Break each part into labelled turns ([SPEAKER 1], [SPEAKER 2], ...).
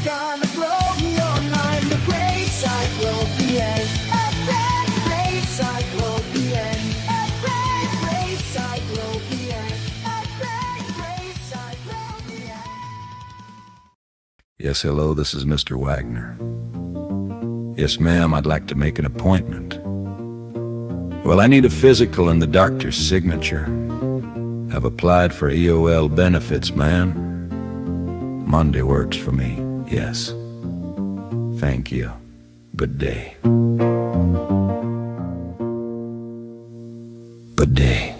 [SPEAKER 1] gonna blow your mind. The great cyclopean. A great cyclopean. A great cyclopean. A great cyclopean.
[SPEAKER 2] Yes, hello, this is Mr. Wagner. Yes, ma'am, I'd like to make an appointment. Well, I need a physical and the doctor's signature. I've applied for EOL benefits, ma'am. Monday works for me, yes. Thank you. Good day. Good day.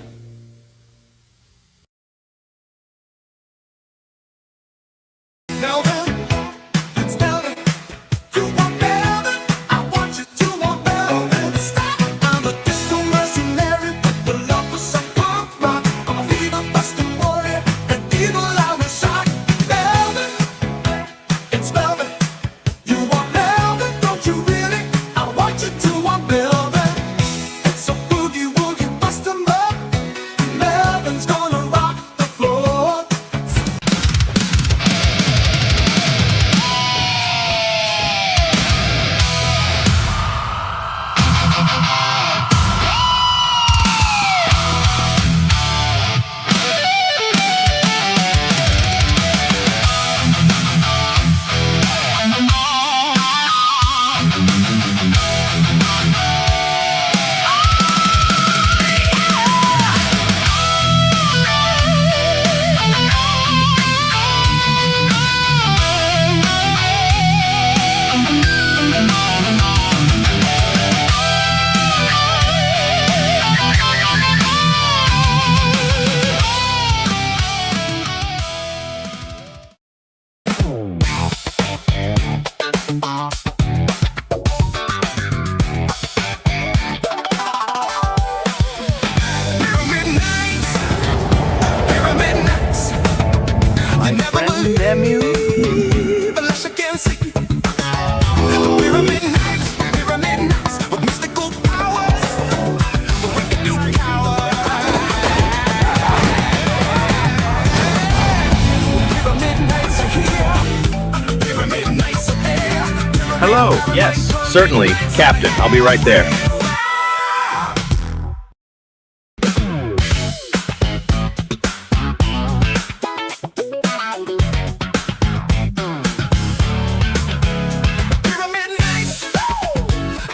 [SPEAKER 3] Hello, yes, certainly, Captain. I'll be right there.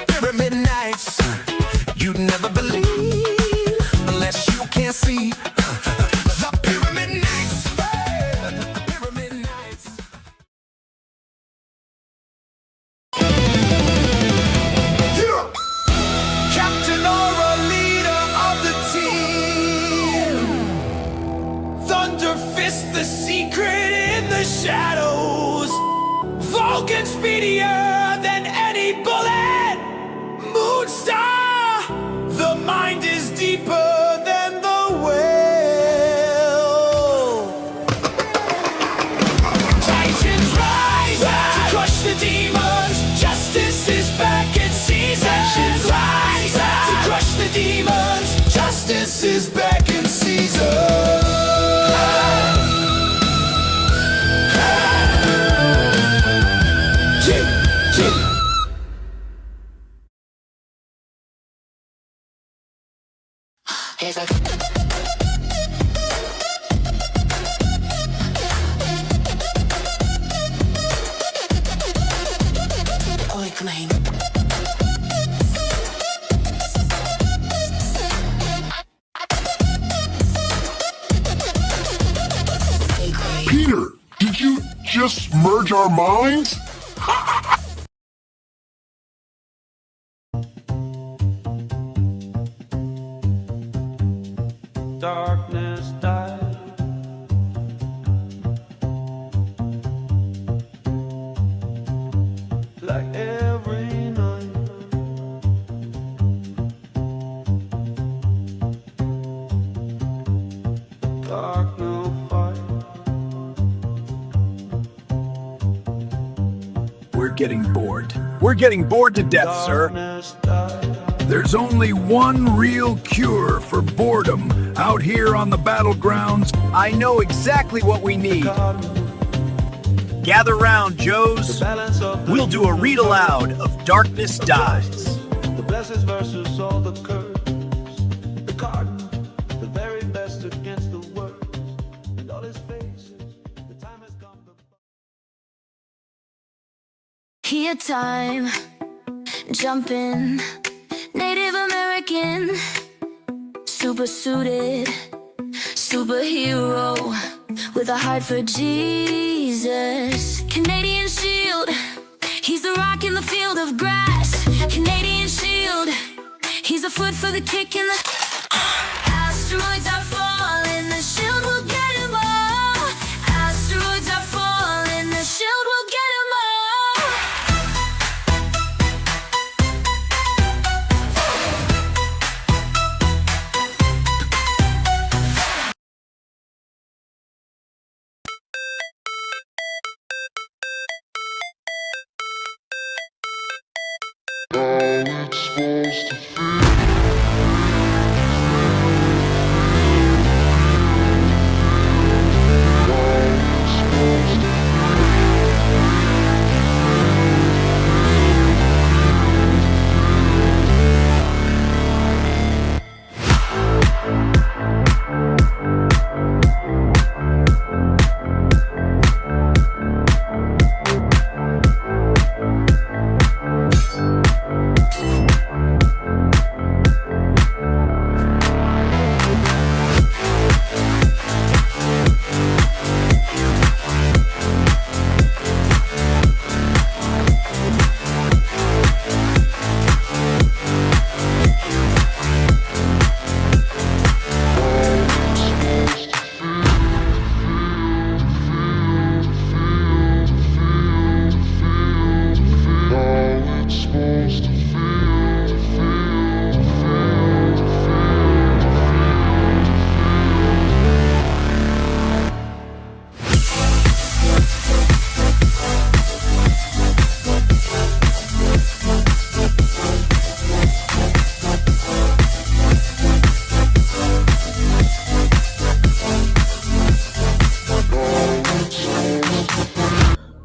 [SPEAKER 4] Pyramid nights, you'd never believe unless you can see. The Pyramid Nights, Pyramid Nights. Captain or a leader of the team, Thunder Fist, the secret in the shadows, Vulcan speedier than any bullet, Moonstar, the mind is deeper than the whale. Titans rise to crush the demons, justice is back in season. Titans rise to crush the demons, justice is back in season.
[SPEAKER 1] Here's a Oi, come in.
[SPEAKER 5] Peter, did you just merge our minds?
[SPEAKER 6] Darkness died. Like every night. Dark no fight.
[SPEAKER 7] We're getting bored. We're getting bored to death, sir.
[SPEAKER 6] Darkness died.
[SPEAKER 7] There's only one real cure for boredom out here on the battlegrounds. I know exactly what we need.
[SPEAKER 3] Gather round, Joes.
[SPEAKER 6] Balance of the
[SPEAKER 3] We'll do a read aloud of Darkness Dies.
[SPEAKER 6] The blessings versus all the curses. The garden, the very best against the worst. And all his faces, the time has come to...
[SPEAKER 8] Here time, jump in, Native American, super suited, superhero, with a heart for Jesus. Canadian shield, he's the rock in the field of grass. Canadian shield, he's a foot for the kick in the... Asteroids are falling, the shield will get him all. Asteroids are falling, the shield will get him all.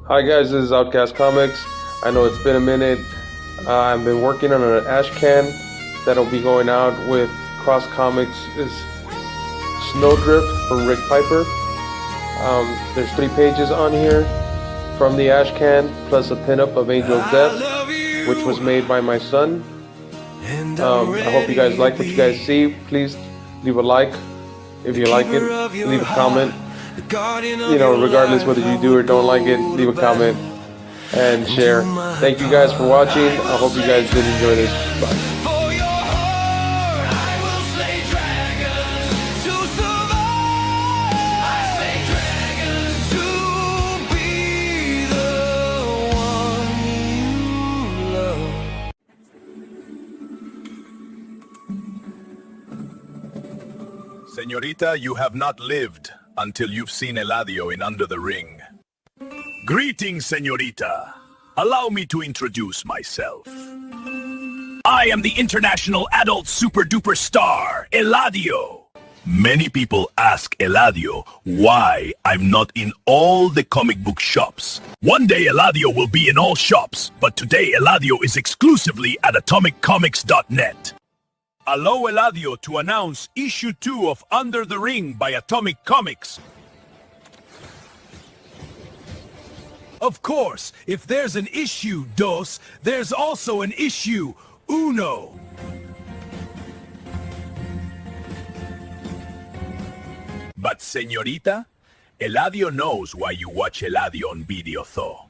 [SPEAKER 9] Hi guys, this is Outcast Comics. I know it's been a minute. I've been working on an ash can that'll be going out with Cross Comics is Snowdrift from Rick Piper. There's 3 pages on here from the ash can, plus a pinup of Angel's Death, which was made by my son. I hope you guys like what you guys see. Please leave a like if you like it. Leave a comment. You know, regardless whether you do or don't like it, leave a comment and share. Thank you guys for watching. I hope you guys did enjoy this. Bye.
[SPEAKER 4] For your heart, I will slay dragons to survive. I slay dragons to be the one you love.
[SPEAKER 7] Señorita, you have not lived until you've seen Eladio in Under the Ring. Greetings, Señorita. Allow me to introduce myself. I am the international adult super duper star, Eladio. Many people ask Eladio why I'm not in all the comic book shops. One day Eladio will be in all shops, but today Eladio is exclusively at AtomicComics.net. Allow Eladio to announce issue 2 of Under the Ring by Atomic Comics. Of course, if there's an issue dos, there's also an issue uno. But señorita, Eladio knows why you watch Eladio on video though.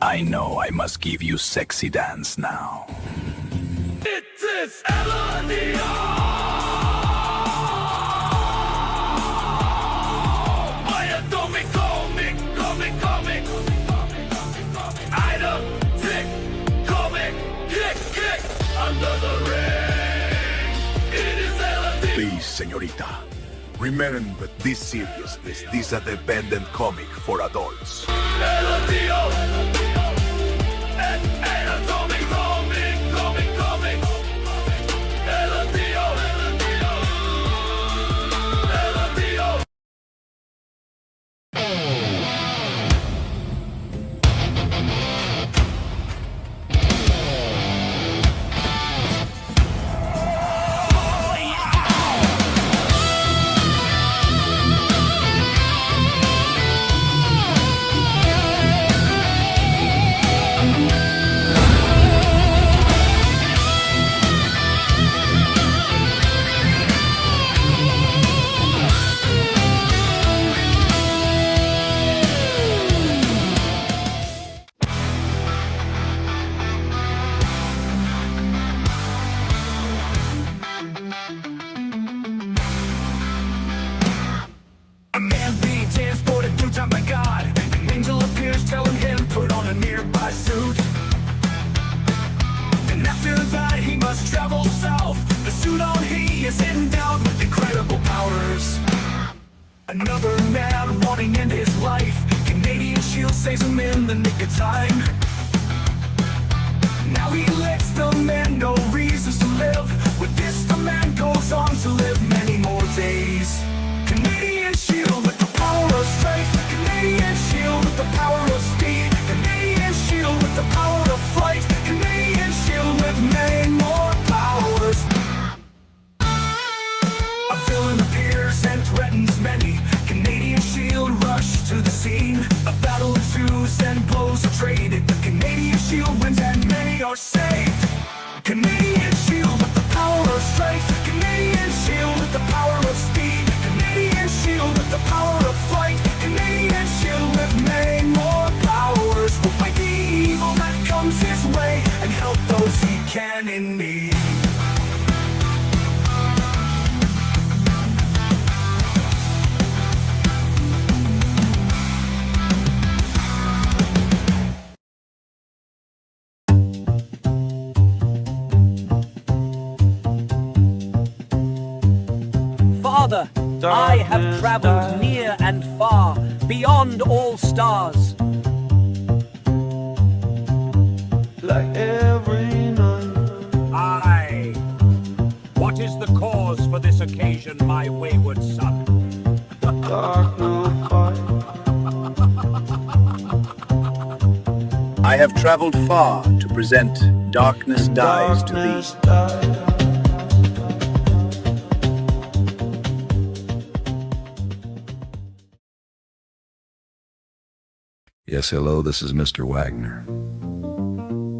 [SPEAKER 7] I know I must give you sexy dance now.
[SPEAKER 4] It is Eladio! My atomic comic. Item, tick, comic, kick, under the ring. It is Eladio.
[SPEAKER 7] Please, señorita, remember this seriousness. This is a dependent comic for adults.
[SPEAKER 4] Eladio. An atomic comic. Eladio. is endowed with incredible powers. Another man wanting to end his life. Canadian Shield saves him in the nick of time. Now he lets the man know reasons to live. With this, the man goes on to live many more days. Canadian Shield with the power of strength. Canadian Shield with the power of speed. Canadian Shield with the power of flight. Canadian Shield with many more powers. A villain appears and threatens many. Canadian Shield rush to the scene. A battle ensues and blows are traded. The Canadian Shield wins and many are saved. Canadian Shield with the power of strength. Canadian Shield with the power of speed. Canadian Shield with the power of flight. Canadian Shield with many more powers. Will fight the evil that comes his way and help those he can in need.
[SPEAKER 10] Father, I have traveled near and far, beyond all stars.
[SPEAKER 6] Like every night.
[SPEAKER 10] Aye. What is the cause for this occasion, my wayward son?
[SPEAKER 6] Dark will fight.
[SPEAKER 3] I have traveled far to present Darkness Dies to
[SPEAKER 6] Darkness
[SPEAKER 3] thee.
[SPEAKER 6] dies.
[SPEAKER 2] Yes, hello, this is Mr. Wagner.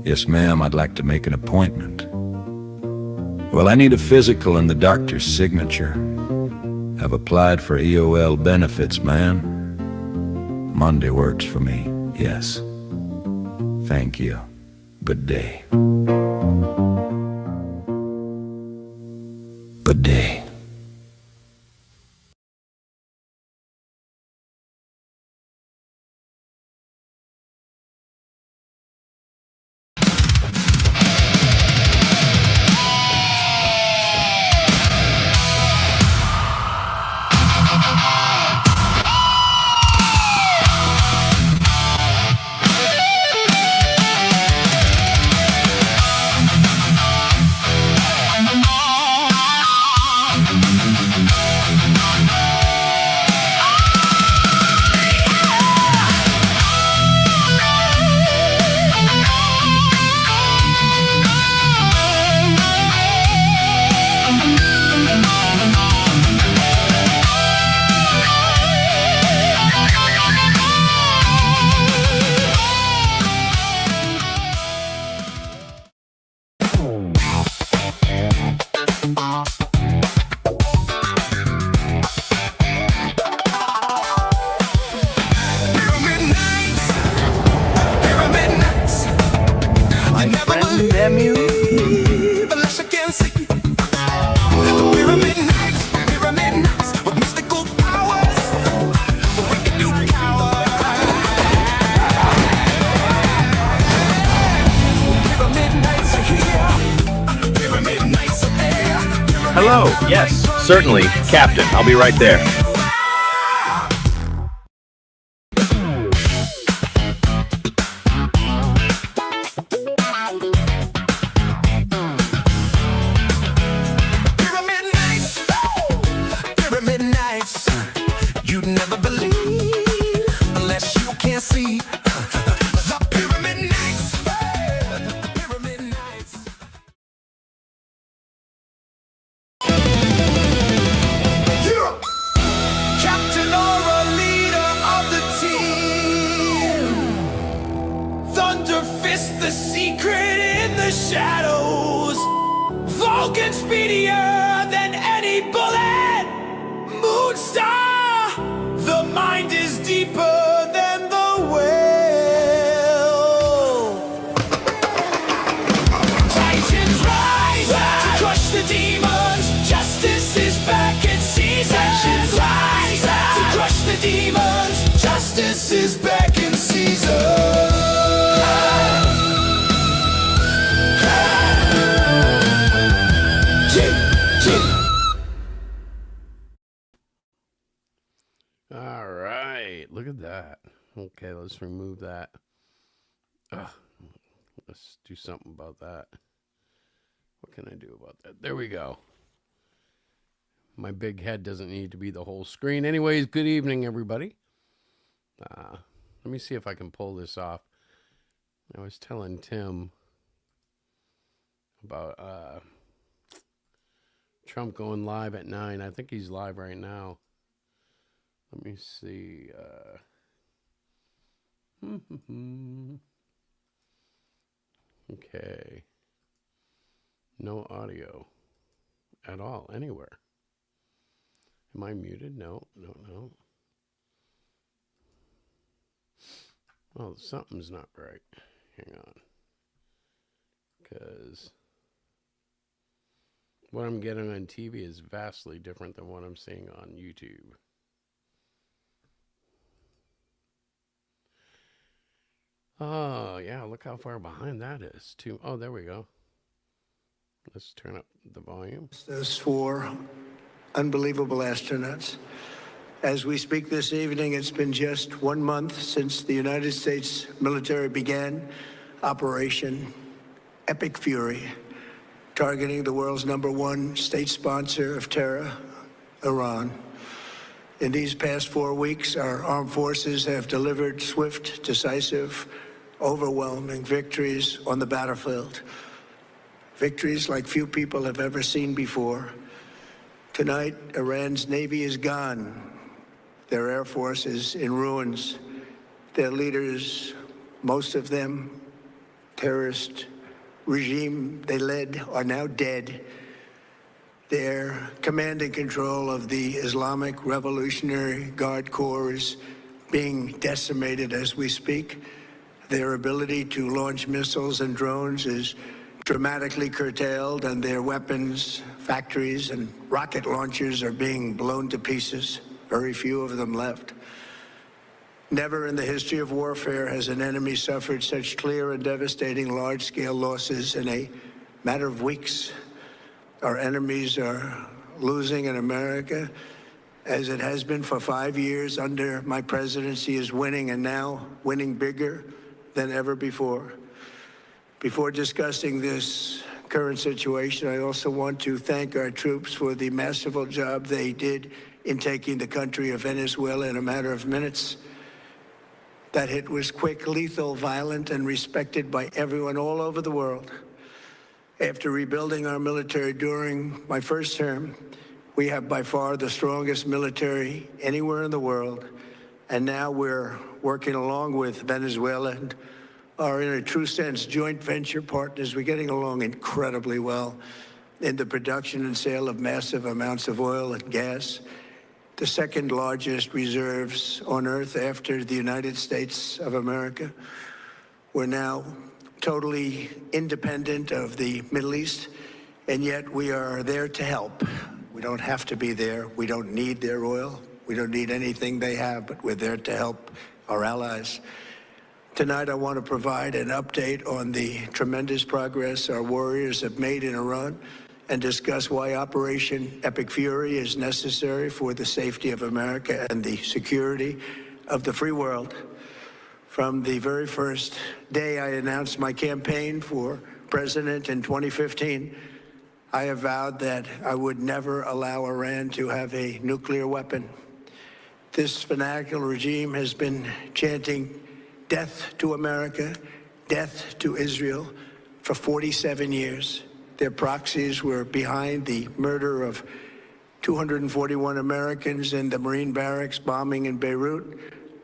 [SPEAKER 2] Yes, ma'am, I'd like to make an appointment. Well, I need a physical and the doctor's signature. I've applied for EOL benefits, man. Monday works for me, yes. Thank you. Good day. Good day.
[SPEAKER 3] Hello, yes, certainly, Captain. I'll be right there.
[SPEAKER 4] Pyramid nights, you'd never believe unless you can see. The Pyramid Nights, Pyramid Nights. Captain or a leader of the team. Thunder Fist, the secret in the shadows. Vulcan speedier than any bullet. Moonstar, the mind is deeper than the will. Titans rise to crush the demons. Justice is back in season. Titans rise to crush the demons. Justice is back in season.
[SPEAKER 11] Okay, let's remove that. Ugh, let's do something about that. What can I do about that? There we go. My big head doesn't need to be the whole screen. Anyways, good evening, everybody. Let me see if I can pull this off. I was telling Tim about Trump going live at 9. I think he's live right now. Let me see. Okay. No audio at all, anywhere. Am I muted? No. Oh, something's not right. Hang on. Because what I'm getting on TV is vastly different than what I'm seeing on YouTube. Oh, yeah, look how far behind that is, too. Oh, there we go. Let's turn up the volume.
[SPEAKER 12] Those 4 unbelievable astronauts. As we speak this evening, it's been just 1 month since the United States military began Operation Epic Fury, targeting the world's #1 state sponsor of terror, Iran. In these past 4 weeks, our armed forces have delivered swift, decisive, overwhelming victories on the battlefield. Victories like few people have ever seen before. Tonight, Iran's Navy is gone. Their Air Force is in ruins. Their leaders, most of them terrorist regime they led, are now dead. Their command and control of the Islamic Revolutionary Guard Corps is being decimated as we speak. Their ability to launch missiles and drones is dramatically curtailed, and their weapons, factories, and rocket launchers are being blown to pieces. Very few of them left. Never in the history of warfare has an enemy suffered such clear and devastating large-scale losses in a matter of weeks. Our enemies are losing, in America, as it has been for 5 years under my presidency, is winning, and now winning bigger than ever before. Before discussing this current situation, I also want to thank our troops for the masterful job they did in taking the country of Venezuela in a matter of minutes. That hit was quick, lethal, violent, and respected by everyone all over the world. After rebuilding our military during my first term, we have by far the strongest military anywhere in the world. And now we're working along with Venezuela and are, in a true sense, joint venture partners. We're getting along incredibly well in the production and sale of massive amounts of oil and gas, the second largest reserves on Earth after the United States of America. We're now totally independent of the Middle East, and yet we are there to help. We don't have to be there. We don't need their oil. We don't need anything they have, but we're there to help our allies. Tonight, I want to provide an update on the tremendous progress our warriors have made in Iran and discuss why Operation Epic Fury is necessary for the safety of America and the security of the free world. From the very first day I announced my campaign for president in 2015, I have vowed that I would never allow Iran to have a nuclear weapon. This fanatical regime has been chanting death to America, death to Israel for 47 years. Their proxies were behind the murder of 241 Americans in the Marine barracks bombing in Beirut,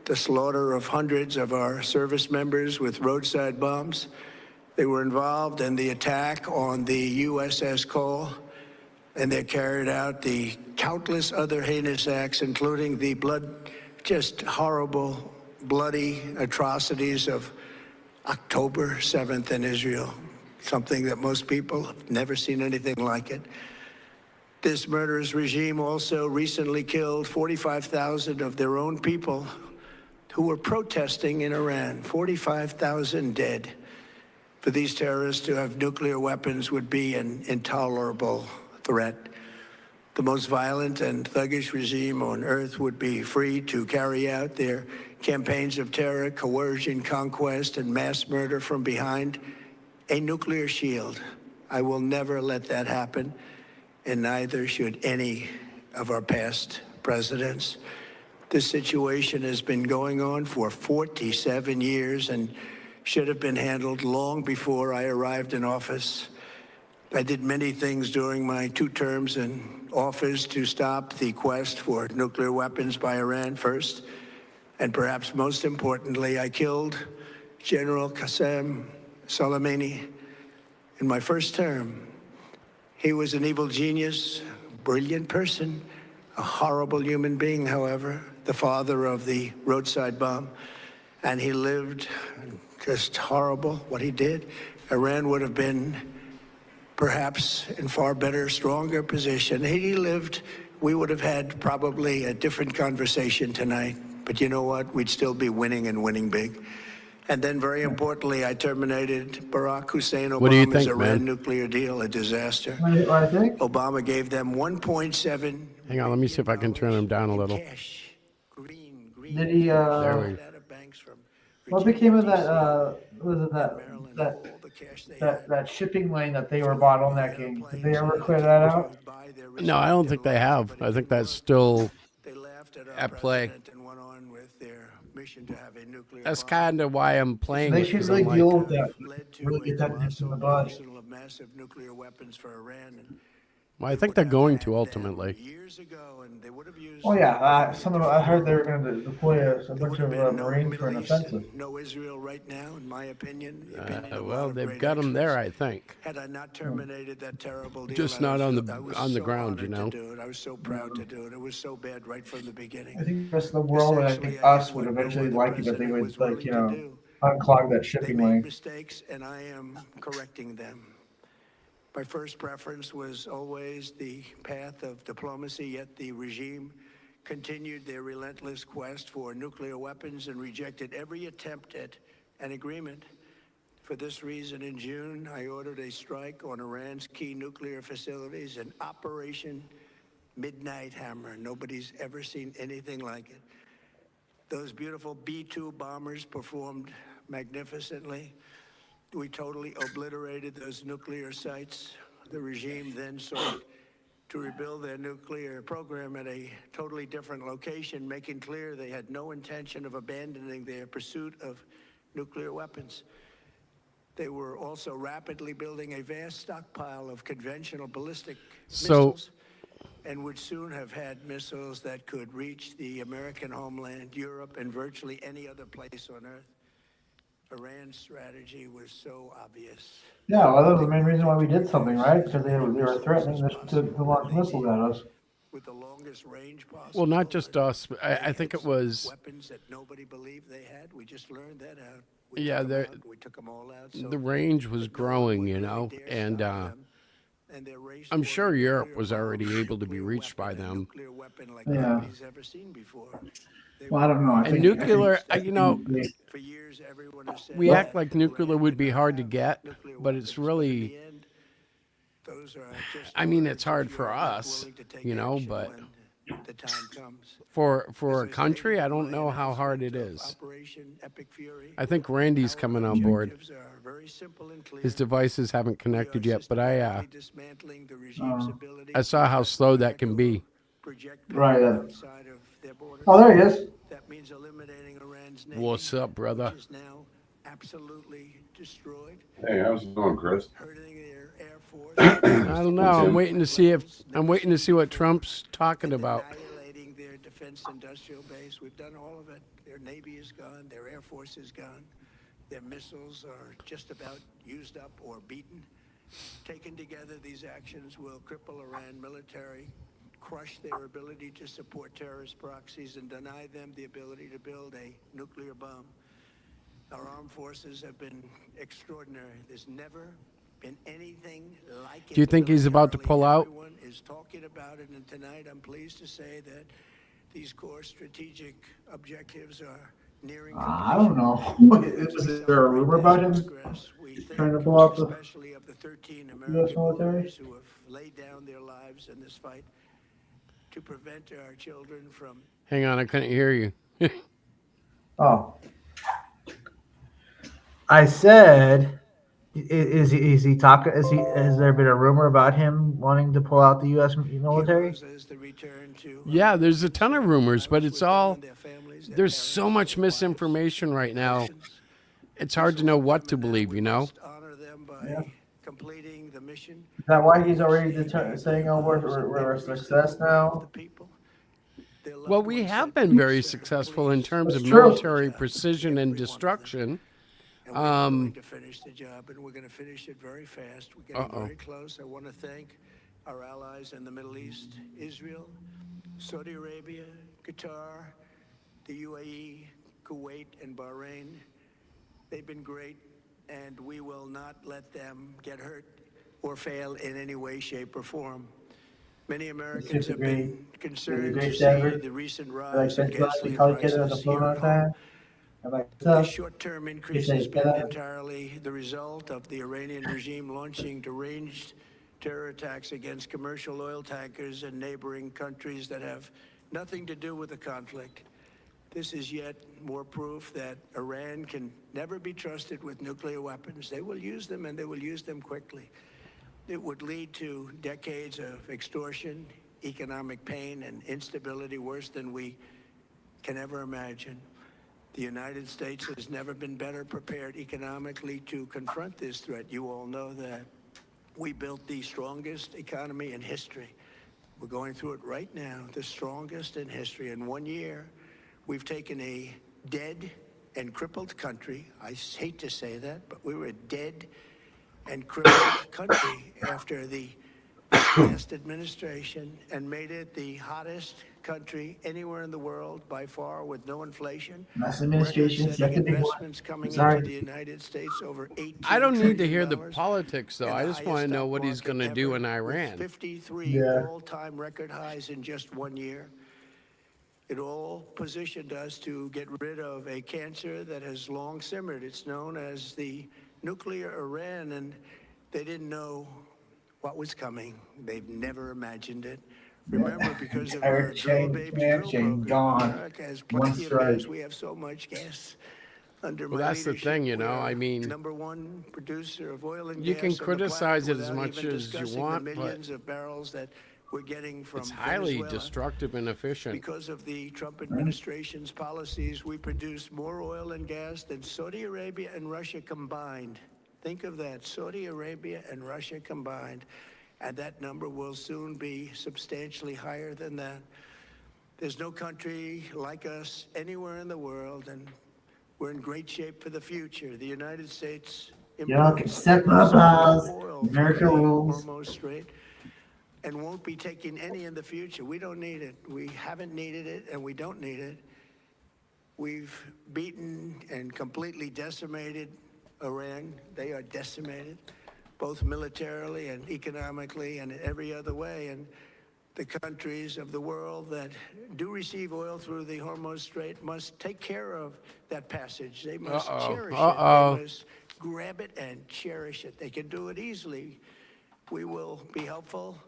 [SPEAKER 12] the slaughter of hundreds of our service members with roadside bombs. They were involved in the attack on the USS Cole, and they carried out the countless other heinous acts, including the just horrible, bloody atrocities of October 7th in Israel, something that most people have never seen anything like it. This murderous regime also recently killed 45,000 of their own people who were protesting in Iran. 45,000 dead. For these terrorists to have nuclear weapons would be an intolerable threat. The most violent and thuggish regime on earth would be free to carry out their campaigns of terror, coercion, conquest, and mass murder from behind a nuclear shield. I will never let that happen, and neither should any of our past presidents. This situation has been going on for 47 years and should have been handled long before I arrived in office. I did many things during my 2 terms in office to stop the quest for nuclear weapons by Iran first, and perhaps most importantly, I killed General Qasem Soleimani in my first term. He was an evil genius, brilliant person, a horrible human being, however, the father of the roadside bomb, and he lived just horrible what he did. Iran would have been perhaps in far better, stronger position. He lived, we would have had probably a different conversation tonight. But you know what? We'd still be winning and winning big. And then, very importantly, I terminated Barack Hussein
[SPEAKER 11] What do you
[SPEAKER 12] Obama's
[SPEAKER 11] think,
[SPEAKER 12] Iran
[SPEAKER 11] man?
[SPEAKER 12] nuclear deal, a disaster.
[SPEAKER 13] I think.
[SPEAKER 12] Obama gave them 1.7.
[SPEAKER 11] Hang on, let me see if I can turn him down a little.
[SPEAKER 13] Did he?
[SPEAKER 11] There we go.
[SPEAKER 13] What became of that? Was it that shipping lane that they were bottlenecking? Did they ever clear that out?
[SPEAKER 11] No, I don't think they have. I think that's still at play. That's kind of why I'm playing.
[SPEAKER 13] They
[SPEAKER 11] it,
[SPEAKER 13] should
[SPEAKER 11] 'cause
[SPEAKER 13] really
[SPEAKER 11] I'm
[SPEAKER 13] deal
[SPEAKER 11] like,
[SPEAKER 13] with that. Really get that nip in the bud.
[SPEAKER 12] Of massive nuclear weapons for Iran. And
[SPEAKER 11] well, I think they're going to ultimately.
[SPEAKER 12] years ago, and they would have used.
[SPEAKER 13] Oh yeah, some of them, I heard they were going to deploy a bunch of Marines for an offensive.
[SPEAKER 12] No Israel right now, in my opinion.
[SPEAKER 11] Well, they've got them there, I think.
[SPEAKER 12] Had I not terminated that terrible deal,
[SPEAKER 11] Just
[SPEAKER 12] I
[SPEAKER 11] not
[SPEAKER 12] was-
[SPEAKER 11] on the
[SPEAKER 12] I was
[SPEAKER 11] on the
[SPEAKER 12] so
[SPEAKER 11] ground, you
[SPEAKER 12] honored
[SPEAKER 11] know.
[SPEAKER 12] to do it. I was so proud to do it. It was so bad right from the beginning.
[SPEAKER 13] I think the rest of the world and I think us would eventually like it if they would, like, you know, unclog that
[SPEAKER 12] They
[SPEAKER 13] shipping
[SPEAKER 12] made
[SPEAKER 13] lane.
[SPEAKER 12] mistakes, and I am correcting them. My first preference was always the path of diplomacy, yet the regime continued their relentless quest for nuclear weapons and rejected every attempt at an agreement. For this reason, in June, I ordered a strike on Iran's key nuclear facilities, an Operation Midnight Hammer. Nobody's ever seen anything like it. Those beautiful B-2 bombers performed magnificently. We totally obliterated those nuclear sites. The regime then sought to rebuild their nuclear program at a totally different location, making clear they had no intention of abandoning their pursuit of nuclear weapons. They were also rapidly building a vast stockpile of conventional ballistic missiles and would soon have had missiles that could reach the American homeland, Europe, and virtually any other place on Earth. Iran's strategy was so obvious.
[SPEAKER 13] Yeah, well, that was the main reason why we did something, right? Because they were threatening to launch missiles at us.
[SPEAKER 12] With the longest range possible.
[SPEAKER 11] Well, not just us. I think it was.
[SPEAKER 12] Weapons that nobody believed they had. We just learned that out.
[SPEAKER 11] Yeah,
[SPEAKER 12] We took them all out. So
[SPEAKER 11] the range was growing, you know, and I'm sure Europe was already able to be reached by them.
[SPEAKER 13] Yeah.
[SPEAKER 12] nobody's ever seen before.
[SPEAKER 13] Well, I don't know. I
[SPEAKER 11] And
[SPEAKER 13] think,
[SPEAKER 11] nuclear, you know,
[SPEAKER 12] For years, everyone has said
[SPEAKER 11] we act like nuclear would be hard to get, but it's really,
[SPEAKER 12] those are just
[SPEAKER 11] I mean, it's hard for us,
[SPEAKER 12] willing to take
[SPEAKER 11] you know,
[SPEAKER 12] action
[SPEAKER 11] but
[SPEAKER 12] when the time comes.
[SPEAKER 11] for a country, I don't know how hard it is.
[SPEAKER 12] Operation Epic Fury.
[SPEAKER 11] I think Randy's coming on board.
[SPEAKER 12] Objectives are very simple and clear.
[SPEAKER 11] His devices haven't connected yet, but I
[SPEAKER 12] Dismantling the regime's ability
[SPEAKER 11] I saw how slow that can be.
[SPEAKER 12] project
[SPEAKER 13] Right,
[SPEAKER 12] power outside of their borders.
[SPEAKER 13] Oh, there he is.
[SPEAKER 12] That means eliminating Iran's navy,
[SPEAKER 11] What's up, brother?
[SPEAKER 12] which is now absolutely destroyed,
[SPEAKER 5] Hey, how's it going, Chris?
[SPEAKER 12] hurting their air force,
[SPEAKER 11] I don't know. I'm waiting to see what Trump's talking about.
[SPEAKER 12] annihilating their defense industrial base. We've done all of it. Their navy is gone. Their air force is gone. Their missiles are just about used up or beaten. Taken together, these actions will cripple Iran military, crush their ability to support terrorist proxies, and deny them the ability to build a nuclear bomb. Our armed forces have been extraordinary. There's never been anything like it.
[SPEAKER 11] Do you think he's about to pull out?
[SPEAKER 12] Everyone is talking about it, and tonight I'm pleased to say that these core strategic objectives are nearing
[SPEAKER 13] I don't know. Is there a rumor about him trying to blow up the
[SPEAKER 12] especially of the 13
[SPEAKER 13] U.S.
[SPEAKER 12] American
[SPEAKER 13] military?
[SPEAKER 12] warriors who have laid down their lives in this fight to prevent our children from
[SPEAKER 11] Hang on, I couldn't hear you.
[SPEAKER 13] Oh. I said, is he talking? Has there been a rumor about him wanting to pull out the U.S. military?
[SPEAKER 11] Yeah, there's a ton of rumors, but it's all, there's so much misinformation right now. It's hard to know what to believe, you know?
[SPEAKER 13] Yeah. Is that why he's already saying, oh, we're a success now?
[SPEAKER 11] Well, we have been very successful in terms of
[SPEAKER 13] That's true.
[SPEAKER 11] military precision and destruction.
[SPEAKER 12] And we're going to finish the job, and we're going to finish it very fast. We're getting very close. I want to thank our allies in the Middle East, Israel, Saudi Arabia, Qatar, the UAE, Kuwait, and Bahrain. They've been great, and we will not let them get hurt or fail in any way, shape, or form. Many Americans have been concerned to see the recent rise in gasoline prices here. The short-term increase has been entirely the result of the Iranian regime launching deranged terror attacks against commercial oil tankers in neighboring countries that have nothing to do with the conflict. This is yet more proof that Iran can never be trusted with nuclear weapons. They will use them, and they will use them quickly. It would lead to decades of extortion, economic pain, and instability worse than we can ever imagine. The United States has never been better prepared economically to confront this threat. You all know that. We built the strongest economy in history. We're going through it right now, the strongest in history. In 1 year, we've taken a dead and crippled country. I hate to say that, but we were a dead and crippled country after the last administration and made it the hottest country anywhere in the world by far, with no inflation.
[SPEAKER 13] Last administration, second big one.
[SPEAKER 12] Coming
[SPEAKER 13] Sorry.
[SPEAKER 12] into the United States over 18
[SPEAKER 11] I don't need to hear the
[SPEAKER 12] trillion
[SPEAKER 11] politics, though. I just want to know what he's going to do in Iran.
[SPEAKER 12] 53 all-time record highs in just 1 year. It all positioned us to get rid of a cancer that has long simmered. It's known as the nuclear Iran, and they didn't know what was coming. They've never imagined it. Remember, because of our drill baby drill program, America has plenty of gas. We have so much gas under my
[SPEAKER 11] That's the
[SPEAKER 12] leadership.
[SPEAKER 11] thing, you know.
[SPEAKER 12] We're
[SPEAKER 11] I mean,
[SPEAKER 12] number one producer of oil and
[SPEAKER 11] you
[SPEAKER 12] gas
[SPEAKER 11] can
[SPEAKER 12] on the
[SPEAKER 11] criticize
[SPEAKER 12] planet
[SPEAKER 11] it as
[SPEAKER 12] without
[SPEAKER 11] much
[SPEAKER 12] even
[SPEAKER 11] as you
[SPEAKER 12] discussing
[SPEAKER 11] want,
[SPEAKER 12] the
[SPEAKER 11] but
[SPEAKER 12] millions of barrels that we're getting from
[SPEAKER 11] it's highly
[SPEAKER 12] Venezuela.
[SPEAKER 11] destructive and efficient.
[SPEAKER 12] Because of the Trump administration's policies, we produce more oil and gas than Saudi Arabia and Russia combined. Think of that, Saudi Arabia and Russia combined. And that number will soon be substantially higher than that. There's no country like us anywhere in the world, and we're in great shape for the future. The United States
[SPEAKER 13] Y'all can step up, America rules.
[SPEAKER 12] Hormuz Strait, and won't be taking any in the future. We don't need it. We haven't needed it, and we don't need it. We've beaten and completely decimated Iran. They are decimated, both militarily and economically and in every other way. And the countries of the world that do receive oil through the Hormuz Strait must take care of that passage. They must cherish it. They must grab it and cherish it. They can do it easily. We will be helpful,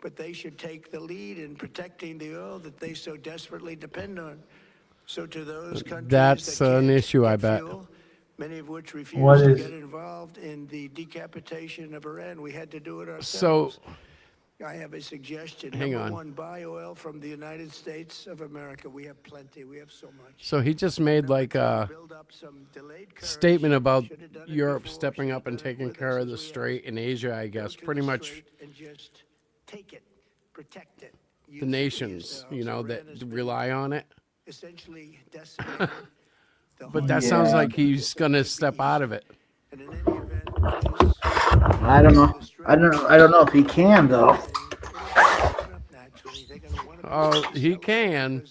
[SPEAKER 12] but they should take the lead in protecting the oil that they so desperately depend on. So to those countries
[SPEAKER 11] That's
[SPEAKER 12] that
[SPEAKER 11] an
[SPEAKER 12] can't
[SPEAKER 11] issue, I
[SPEAKER 12] get
[SPEAKER 11] bet.
[SPEAKER 12] fuel, many of which refuse to get involved in the decapitation of Iran, we had to do it ourselves.
[SPEAKER 11] So,
[SPEAKER 12] I have a suggestion.
[SPEAKER 11] Hang
[SPEAKER 12] Number
[SPEAKER 11] on.
[SPEAKER 12] one, buy oil from the United States of America. We have plenty. We have so much.
[SPEAKER 11] so he just made like a statement about Europe stepping up and taking care of the strait in Asia, I guess. Pretty much
[SPEAKER 12] And just take it, protect it.
[SPEAKER 11] the nations, you know, that rely on it.
[SPEAKER 12] Essentially decimated.
[SPEAKER 11] But that sounds like he's going to step out of it.
[SPEAKER 13] I don't know. I don't know if he can though.
[SPEAKER 11] Oh, he can.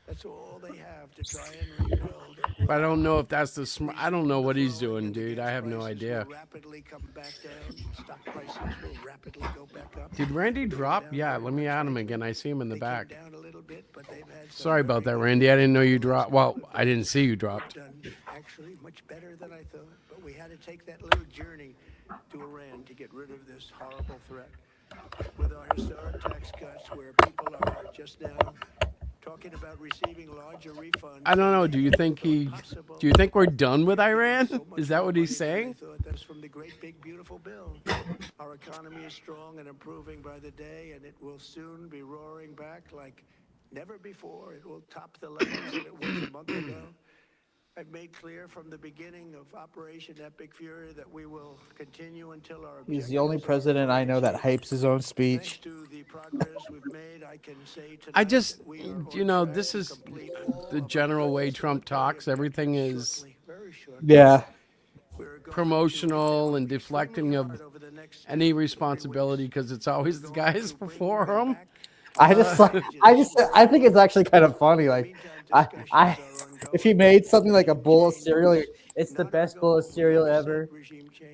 [SPEAKER 12] That's all they have to try and rebuild.
[SPEAKER 11] But I don't know if that's the smart. I don't know what he's doing, dude. I have no idea.
[SPEAKER 12] Rapidly come back down. Stock prices will rapidly go back up.
[SPEAKER 11] Did Randy drop? Yeah, let me add him again. I see him in the back.
[SPEAKER 12] Down a little bit, but they've had some
[SPEAKER 11] Sorry about that, Randy. I didn't know you dropped. Well, I didn't see you dropped.
[SPEAKER 12] done actually much better than I thought. But we had to take that little journey to Iran to get rid of this horrible threat. With our historic tax cuts, where people are just now talking about receiving larger refunds.
[SPEAKER 11] I don't know. Do you think we're done with Iran? Is that what he's saying?
[SPEAKER 12] Thought that's from the great big beautiful bill. Our economy is strong and improving by the day, and it will soon be roaring back like never before. It will top the levels that it was a month ago. I've made clear from the beginning of Operation Epic Fury that we will continue until our
[SPEAKER 13] He's the only president I know that hypes his own speech.
[SPEAKER 11] I just, this is the general way Trump talks. Everything is promotional and deflecting of any responsibility because it's always the guys before him.
[SPEAKER 13] I think it's actually kind of funny. Like, if he made something like a bowl of cereal, like, it's the best bowl of cereal ever.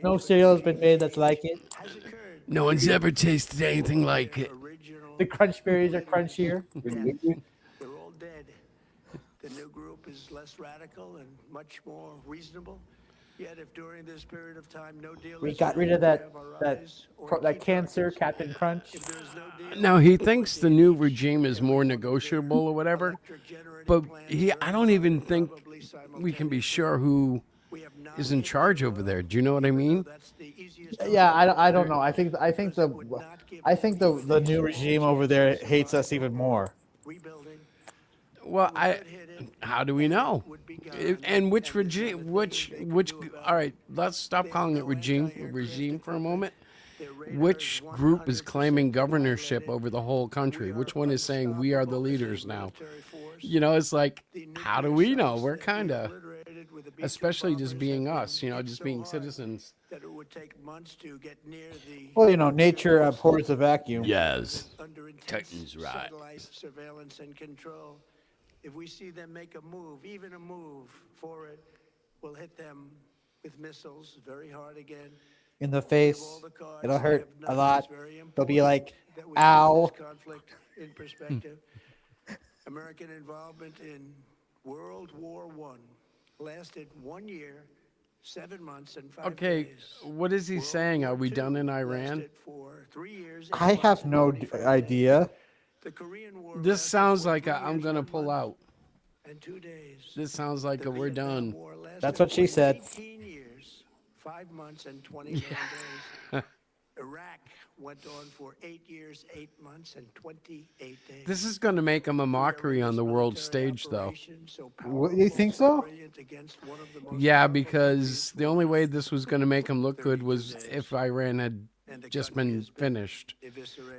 [SPEAKER 13] No cereal has been made that's like it.
[SPEAKER 11] No one's ever tasted anything like it.
[SPEAKER 13] The crunch berries are crunchier.
[SPEAKER 12] They're all dead. The new group is less radical and much more reasonable. Yet, if during this period of time no deal
[SPEAKER 13] We got rid of that cancer, Captain Crunch.
[SPEAKER 11] Now he thinks the new regime is more negotiable or whatever, but I don't even think we can be sure who is in charge over there. Do you know what I mean?
[SPEAKER 13] Yeah, I don't know. I think the new regime over there hates us even more.
[SPEAKER 11] Well, how do we know? And which regime? Which? All right, let's stop calling it regime for a moment. Which group is claiming governorship over the whole country? Which one is saying we are the leaders now? It's like, how do we know? We're kind of, especially just being us, just being citizens.
[SPEAKER 13] Well, nature abhors a vacuum.
[SPEAKER 11] Yes. Titans right.
[SPEAKER 12] Surveillance and control. If we see them make a move, even a move for it, we'll hit them with missiles very hard again.
[SPEAKER 13] In the face. It'll hurt a lot. They'll be like, ow.
[SPEAKER 12] Conflict in perspective. American involvement in World War I lasted 1 year, 7 months, and 5
[SPEAKER 11] Okay,
[SPEAKER 12] days.
[SPEAKER 11] what is he saying? Are we done in Iran?
[SPEAKER 12] For 3 years.
[SPEAKER 13] I have no idea.
[SPEAKER 11] This sounds like I'm going to pull out.
[SPEAKER 12] And 2 days.
[SPEAKER 11] This sounds like we're done.
[SPEAKER 13] That's what she said.
[SPEAKER 12] 18 years, 5 months, and 29 days. Iraq went on for 8 years, 8 months, and 28 days.
[SPEAKER 11] This is going to make him a mockery on the world stage, though.
[SPEAKER 13] What, you think so?
[SPEAKER 11] Yeah, because the only way this was going to make him look good was if Iran had just been finished.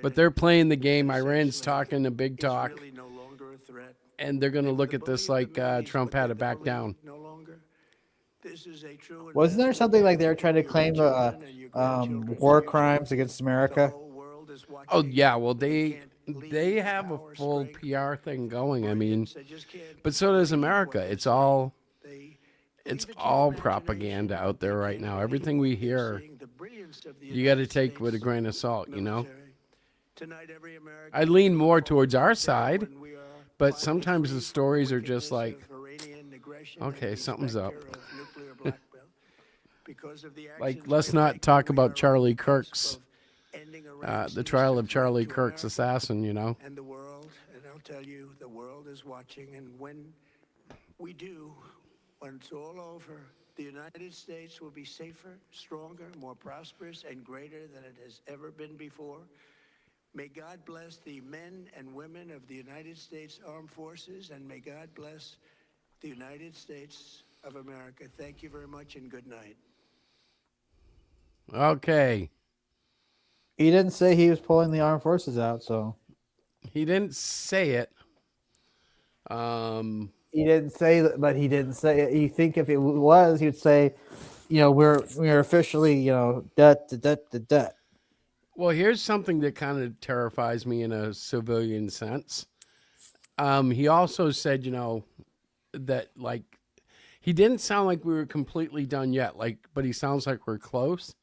[SPEAKER 11] But they're playing the game. Iran's talking a big talk. And they're going to look at this like Trump had to back down.
[SPEAKER 13] Wasn't there something like they were trying to claim war crimes against America?
[SPEAKER 11] Oh, yeah. Well, they have a full PR thing going. I mean, but so does America. It's all propaganda out there right now. Everything we hear, you got to take with a grain of salt, I lean more towards our side, but sometimes the stories are just like, okay, something's up. Like, let's not talk about Charlie Kirk's, the trial of Charlie Kirk's assassin,
[SPEAKER 12] And the world, and I'll tell you, the world is watching. And when we do, when it's all over, the United States will be safer, stronger, more prosperous, and greater than it has ever been before. May God bless the men and women of the United States Armed Forces, and may God bless the United States of America. Thank you very much, and good night.
[SPEAKER 11] Okay.
[SPEAKER 13] He didn't say he was pulling the armed forces out, so.
[SPEAKER 11] He didn't say it.
[SPEAKER 13] He didn't say that, but he didn't say it. You think if it was, he'd say, we're officially, that.
[SPEAKER 11] Well, here's something that kind of terrifies me in a civilian sense. He also said, that like he didn't sound like we were completely done yet, but he sounds like we're close.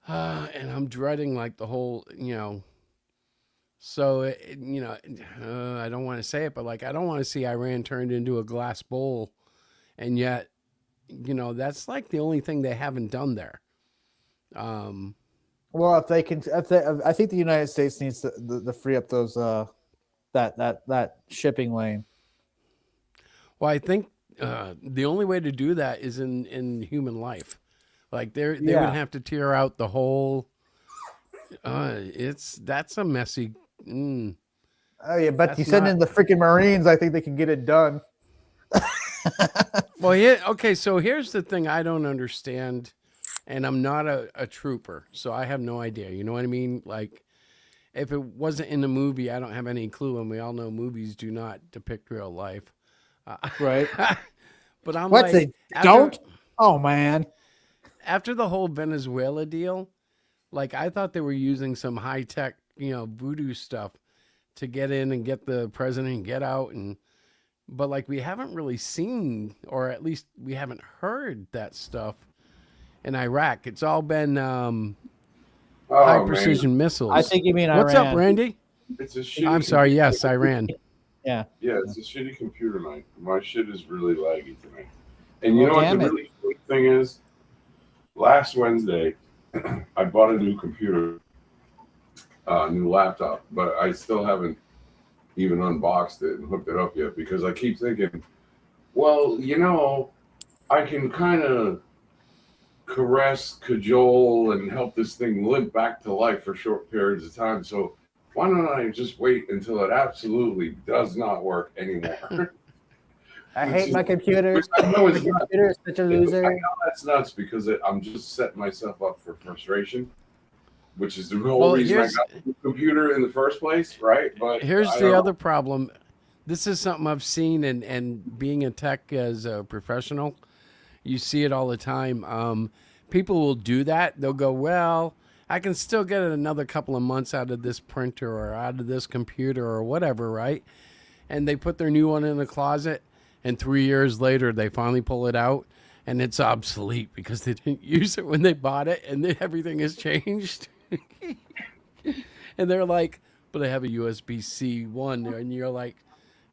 [SPEAKER 11] And I'm dreading like the whole, so, I don't want to say it, but like, I don't want to see Iran turned into a glass bowl. And yet, that's like the only thing they haven't done there.
[SPEAKER 13] Well, I think the United States needs to free up those that shipping lane.
[SPEAKER 11] Well, I think the only way to do that is in human life. Like they would have to tear out the whole. That's a messy.
[SPEAKER 13] Oh yeah, but you send in the freaking Marines. I think they can get it done.
[SPEAKER 11] Well, yeah. Okay, so here's the thing I don't understand, and I'm not a trooper, so I have no idea. You know what I mean? Like, if it wasn't in the movie, I don't have any clue, and we all know movies do not depict real life.
[SPEAKER 13] Right.
[SPEAKER 11] But I'm
[SPEAKER 13] what
[SPEAKER 11] like,
[SPEAKER 13] they don't? Oh man.
[SPEAKER 11] After the whole Venezuela deal, like I thought they were using some high tech, voodoo stuff to get in and get the president and get out, but like we haven't really seen, or at least we haven't heard that stuff in Iraq. It's all been high precision missiles.
[SPEAKER 13] I think you mean Iran.
[SPEAKER 11] What's up, Randy?
[SPEAKER 14] It's a shitty
[SPEAKER 11] I'm sorry. Yes, Iran.
[SPEAKER 13] Yeah.
[SPEAKER 14] Yeah, it's a shitty computer night. My shit is really laggy tonight. And you know what the really funny thing is? Last Wednesday, I bought a new computer, new laptop, but I still haven't even unboxed it and hooked it up yet because I keep thinking, well, I can kind of caress, cajole, and help this thing live back to life for short periods of time. So why don't I just wait until it absolutely does not work anymore?
[SPEAKER 13] I hate my computer.
[SPEAKER 14] I know it's
[SPEAKER 13] my computer is such a loser.
[SPEAKER 14] I know that's nuts because I'm just setting myself up for frustration, which is the whole reason I got the computer in the first place, right? But
[SPEAKER 11] here's the other problem. This is something I've seen, and being in tech as a professional, you see it all the time. People will do that. They'll go, well, I can still get another couple of months out of this printer or out of this computer or whatever, right? And they put their new one in the closet, and 3 years later, they finally pull it out, and it's obsolete because they didn't use it when they bought it, and then everything has changed. And they're like, but I have a USB-C one there, and you're like,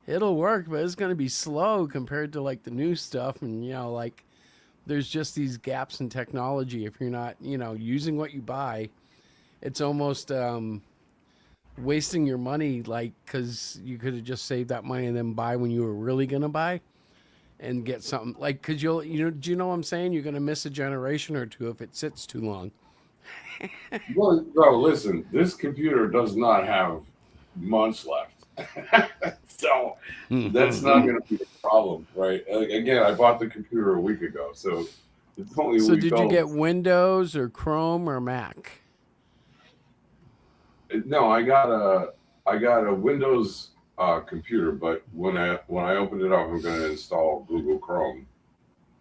[SPEAKER 11] it'll work, but it's going to be slow compared to like the new stuff. And, like there's just these gaps in technology. If you're not, using what you buy, it's almost wasting your money, like, because you could have just saved that money and then buy when you were really going to buy and get something like, because do you know what I'm saying? You're going to miss a generation or two if it sits too long.
[SPEAKER 14] Well, bro, listen, this computer does not have months left. So that's not going to be a problem, right? Again, I bought the computer a week ago, so it's only a week
[SPEAKER 11] did
[SPEAKER 14] old.
[SPEAKER 11] You get Windows or Chrome or Mac?
[SPEAKER 14] No, I got a Windows computer, but when I open it up, I'm going to install Google Chrome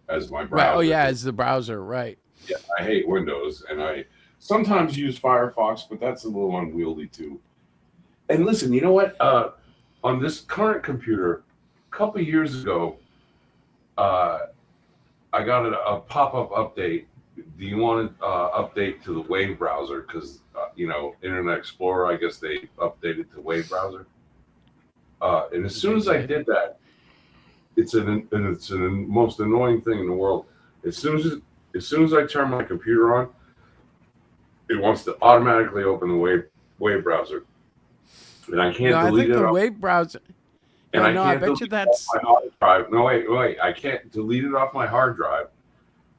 [SPEAKER 14] as my browser.
[SPEAKER 11] Right. Oh yeah, as the browser, right?
[SPEAKER 14] Yeah, I hate Windows, and I sometimes use Firefox, but that's a little unwieldy too. And listen, you know what? On this current computer, a couple of years ago, I got a pop-up update. Do you want to update to the Wave browser? Because, Internet Explorer, I guess they updated to Wave browser. And as soon as I did that, it's the most annoying thing in the world. As soon as I turn my computer on, it wants to automatically open the Wave browser. And I can't delete it.
[SPEAKER 11] The Wave browser.
[SPEAKER 14] And I can't
[SPEAKER 11] bet you that's
[SPEAKER 14] my hard drive. No, wait. I can't delete it off my hard drive.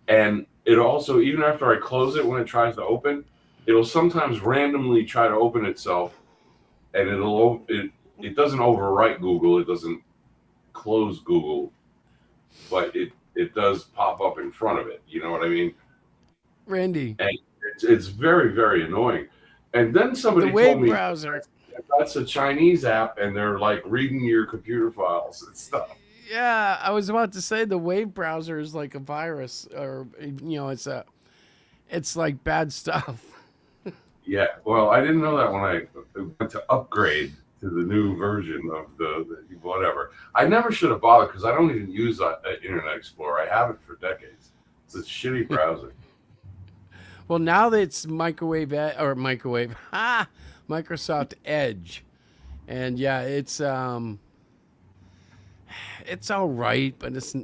[SPEAKER 14] And it also, even after I close it, when it tries to open, it'll sometimes randomly try to open itself, and it doesn't overwrite Google. It doesn't close Google, but it does pop up in front of it. You know what I mean?
[SPEAKER 11] Randy.
[SPEAKER 14] And it's very, very annoying. And then somebody
[SPEAKER 11] the Wave
[SPEAKER 14] told me
[SPEAKER 11] browser.
[SPEAKER 14] That's a Chinese app, and they're like reading your computer files and stuff.
[SPEAKER 11] Yeah, I was about to say the Wave browser is like a virus, or it's like bad stuff.
[SPEAKER 14] Yeah, well, I didn't know that when I went to upgrade to the new version of the whatever. I never should have bothered because I don't even use Internet Explorer. I have it for decades. It's a shitty browser.
[SPEAKER 11] Well, now that it's Microsoft Edge, and yeah, it's all right, but it's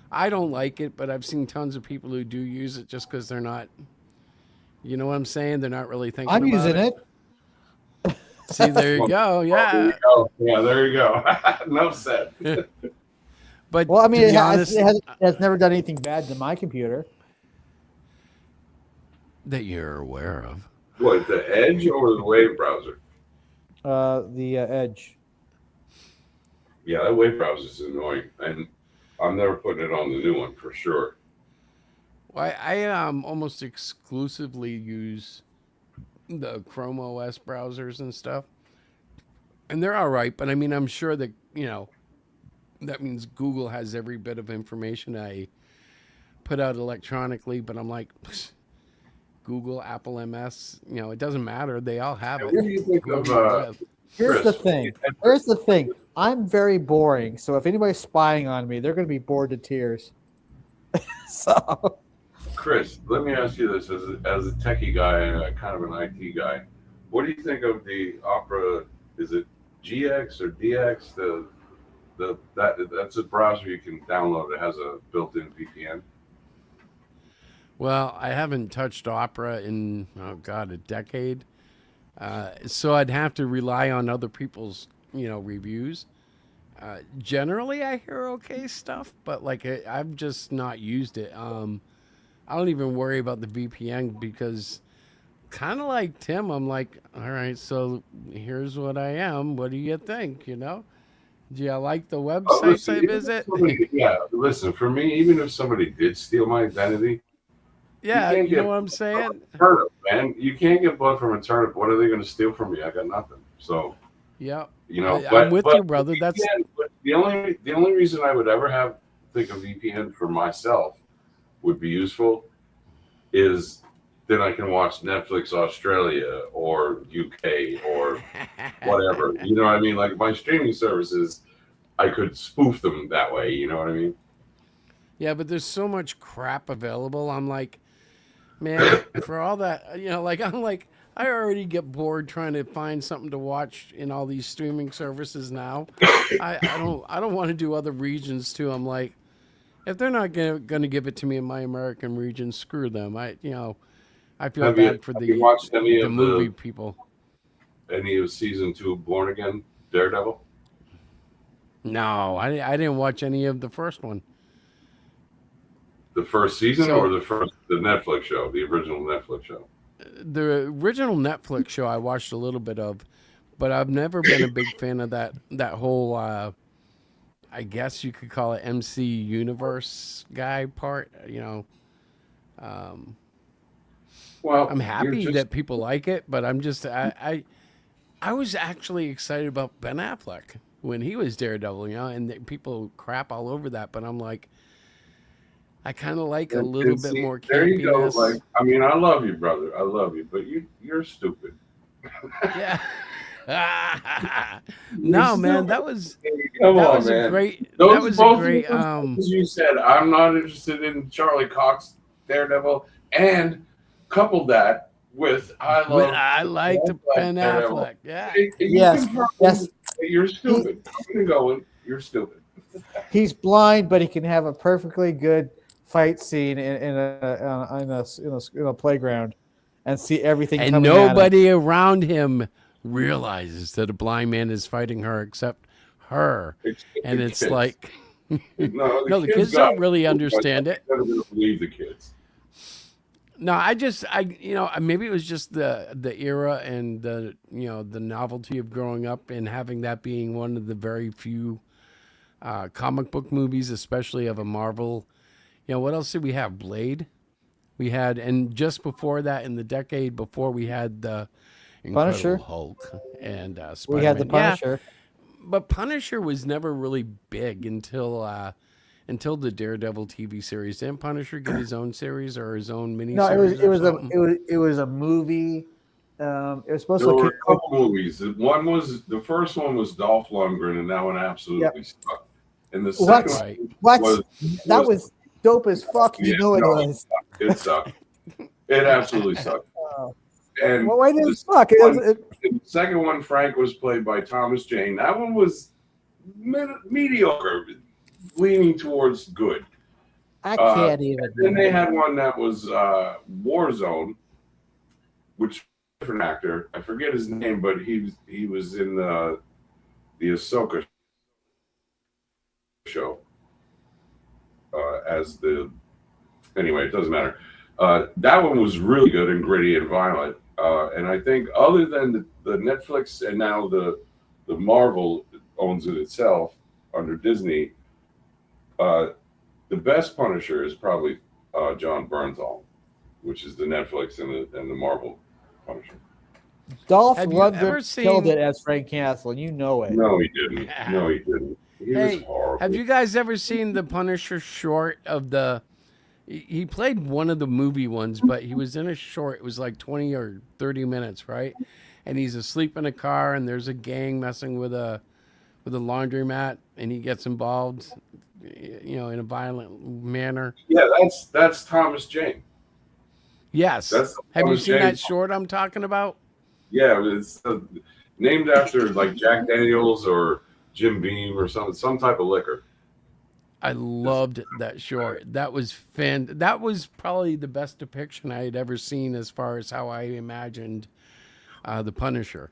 [SPEAKER 11] I don't like it, but I've seen tons of people who do use it just because they're not, you know what I'm saying? They're not really thinking.
[SPEAKER 13] I'm
[SPEAKER 11] about
[SPEAKER 13] using it.
[SPEAKER 11] See, there you go. Yeah.
[SPEAKER 14] There you go. Yeah, there you go. Enough said.
[SPEAKER 11] But
[SPEAKER 13] Well, I mean,
[SPEAKER 11] to
[SPEAKER 13] it
[SPEAKER 11] be honest,
[SPEAKER 13] has never done anything bad to my computer.
[SPEAKER 11] that you're aware of.
[SPEAKER 14] What, the Edge or the Wave browser?
[SPEAKER 13] The Edge.
[SPEAKER 14] Yeah, that Wave browser is annoying, and I'm never putting it on the new one for sure.
[SPEAKER 11] Well, I almost exclusively use the Chrome OS browsers and stuff, and they're all right. But I mean, I'm sure that that means Google has every bit of information I put out electronically. But I'm like, Google, Apple MS, it doesn't matter. They all have it.
[SPEAKER 14] What do you think of?
[SPEAKER 13] Here's
[SPEAKER 14] Chris,
[SPEAKER 13] the thing. Here's the thing. I'm very boring, so if anybody's spying on me, they're going to be bored to tears. So,
[SPEAKER 14] Chris, let me ask you this: as a techie guy and kind of an IT guy, what do you think of the Opera? Is it GX or DX? That's a browser you can download. It has a built-in VPN.
[SPEAKER 11] Well, I haven't touched Opera in a decade, so I'd have to rely on other people's reviews. Generally, I hear okay stuff, but I've just not used it. I don't even worry about the VPN because, kind of like Tim, I'm like, all right, so here's what I am. What do you think? Do you like the websites I visit?
[SPEAKER 14] Listen, for me, even if somebody did steal my identity,
[SPEAKER 11] yeah, you know what I'm saying?
[SPEAKER 14] Turnip, man. You can't get blood from a turnip. What are they going to steal from me? I got nothing. So,
[SPEAKER 11] yeah,
[SPEAKER 14] I'm
[SPEAKER 11] with you, brother. That's
[SPEAKER 14] the only reason I would ever think of VPN for myself would be useful is then I can watch Netflix Australia or UK or whatever. You know what I mean? Like my streaming services, I could spoof them that way. You know what I mean?
[SPEAKER 11] Yeah, but there's so much crap available. I'm like, man, for all that, I already get bored trying to find something to watch in all these streaming services now. I don't want to do other regions too. I'm like, if they're not going to give it to me in my American region, screw them. I feel bad for the movie people.
[SPEAKER 14] Any of season 2 of Born Again Daredevil?
[SPEAKER 11] No, I didn't watch any of the first one.
[SPEAKER 14] The first season or the Netflix show, the original Netflix show?
[SPEAKER 11] The original Netflix show I watched a little bit of, but I've never been a big fan of that whole, I guess you could call it MC Universe guy part,
[SPEAKER 14] Well,
[SPEAKER 11] I'm happy that people like it, but I'm just, I was actually excited about Ben Affleck when he was Daredevil, and people crap all over that, but I'm like, I kind of like a little bit more campiness.
[SPEAKER 14] There you go. I love you, brother. I love you, but you're stupid.
[SPEAKER 11] Yeah. No, man, that was
[SPEAKER 14] man.
[SPEAKER 11] a great.
[SPEAKER 14] Those
[SPEAKER 11] that was a great.
[SPEAKER 14] You said I'm not interested in Charlie Cox Daredevil, and coupled that with I
[SPEAKER 11] like the Ben Affleck. Yeah.
[SPEAKER 13] Yes.
[SPEAKER 14] You're stupid. You're stupid.
[SPEAKER 13] He's blind, but he can have a perfectly good fight scene in a playground and see everything.
[SPEAKER 11] And nobody around him realizes that a blind man is fighting her except her, and it's kids. Like, no, the kids don't really understand it.
[SPEAKER 14] I don't believe the kids.
[SPEAKER 11] No, maybe it was just the era and the novelty of growing up and having that being one of the very few comic book movies, especially of a Marvel. What else did we have? Blade. We had, and just before that, in the decade before, we had the Incredible
[SPEAKER 13] Punisher,
[SPEAKER 11] Hulk, and Spider-Man.
[SPEAKER 13] We had the Punisher.
[SPEAKER 11] Yeah, but Punisher was never really big until the Daredevil TV series. Didn't Punisher get his own series or his own mini?
[SPEAKER 13] No, it was a movie. It was supposed
[SPEAKER 14] there
[SPEAKER 13] to.
[SPEAKER 14] Were a couple movies. The first one was Dolph Lundgren, and that one absolutely sucked. And the second
[SPEAKER 13] one was dope as fuck. It was.
[SPEAKER 14] It sucked. It absolutely sucked. And
[SPEAKER 13] why did it suck?
[SPEAKER 14] The second one, Frank, was played by Thomas Jane. That one was mediocre, leaning towards good.
[SPEAKER 13] I can't even.
[SPEAKER 14] Then they had one that was Warzone, which different actor. I forget his name, but he was in the Ahsoka show as the. Anyway, it doesn't matter. That one was really good and gritty and violent. And I think other than the Netflix and now the Marvel owns it itself under Disney, the best Punisher is probably John Bernthal, which is the Netflix and the Marvel Punisher.
[SPEAKER 13] Dolph
[SPEAKER 11] Have you ever
[SPEAKER 13] Lundgren killed
[SPEAKER 11] seen-
[SPEAKER 13] it as Frank Castle, and you know it.
[SPEAKER 14] No, he didn't. No, he didn't. He was horrible.
[SPEAKER 11] Have you guys ever seen the Punisher short of the? He played one of the movie ones, but he was in a short. It was like 20 or 30 minutes, right? And he's asleep in a car, and there's a gang messing with a laundromat, and he gets involved, in a violent manner.
[SPEAKER 14] Yeah, that's Thomas Jane.
[SPEAKER 11] Yes.
[SPEAKER 14] That's
[SPEAKER 11] Have you
[SPEAKER 14] Thomas
[SPEAKER 11] seen
[SPEAKER 14] Jane.
[SPEAKER 11] that short I'm talking about?
[SPEAKER 14] Yeah, it's named after like Jack Daniels or Jim Beam or some type of liquor.
[SPEAKER 11] I loved that short. That was That was probably the best depiction I had ever seen as far as how I imagined the Punisher.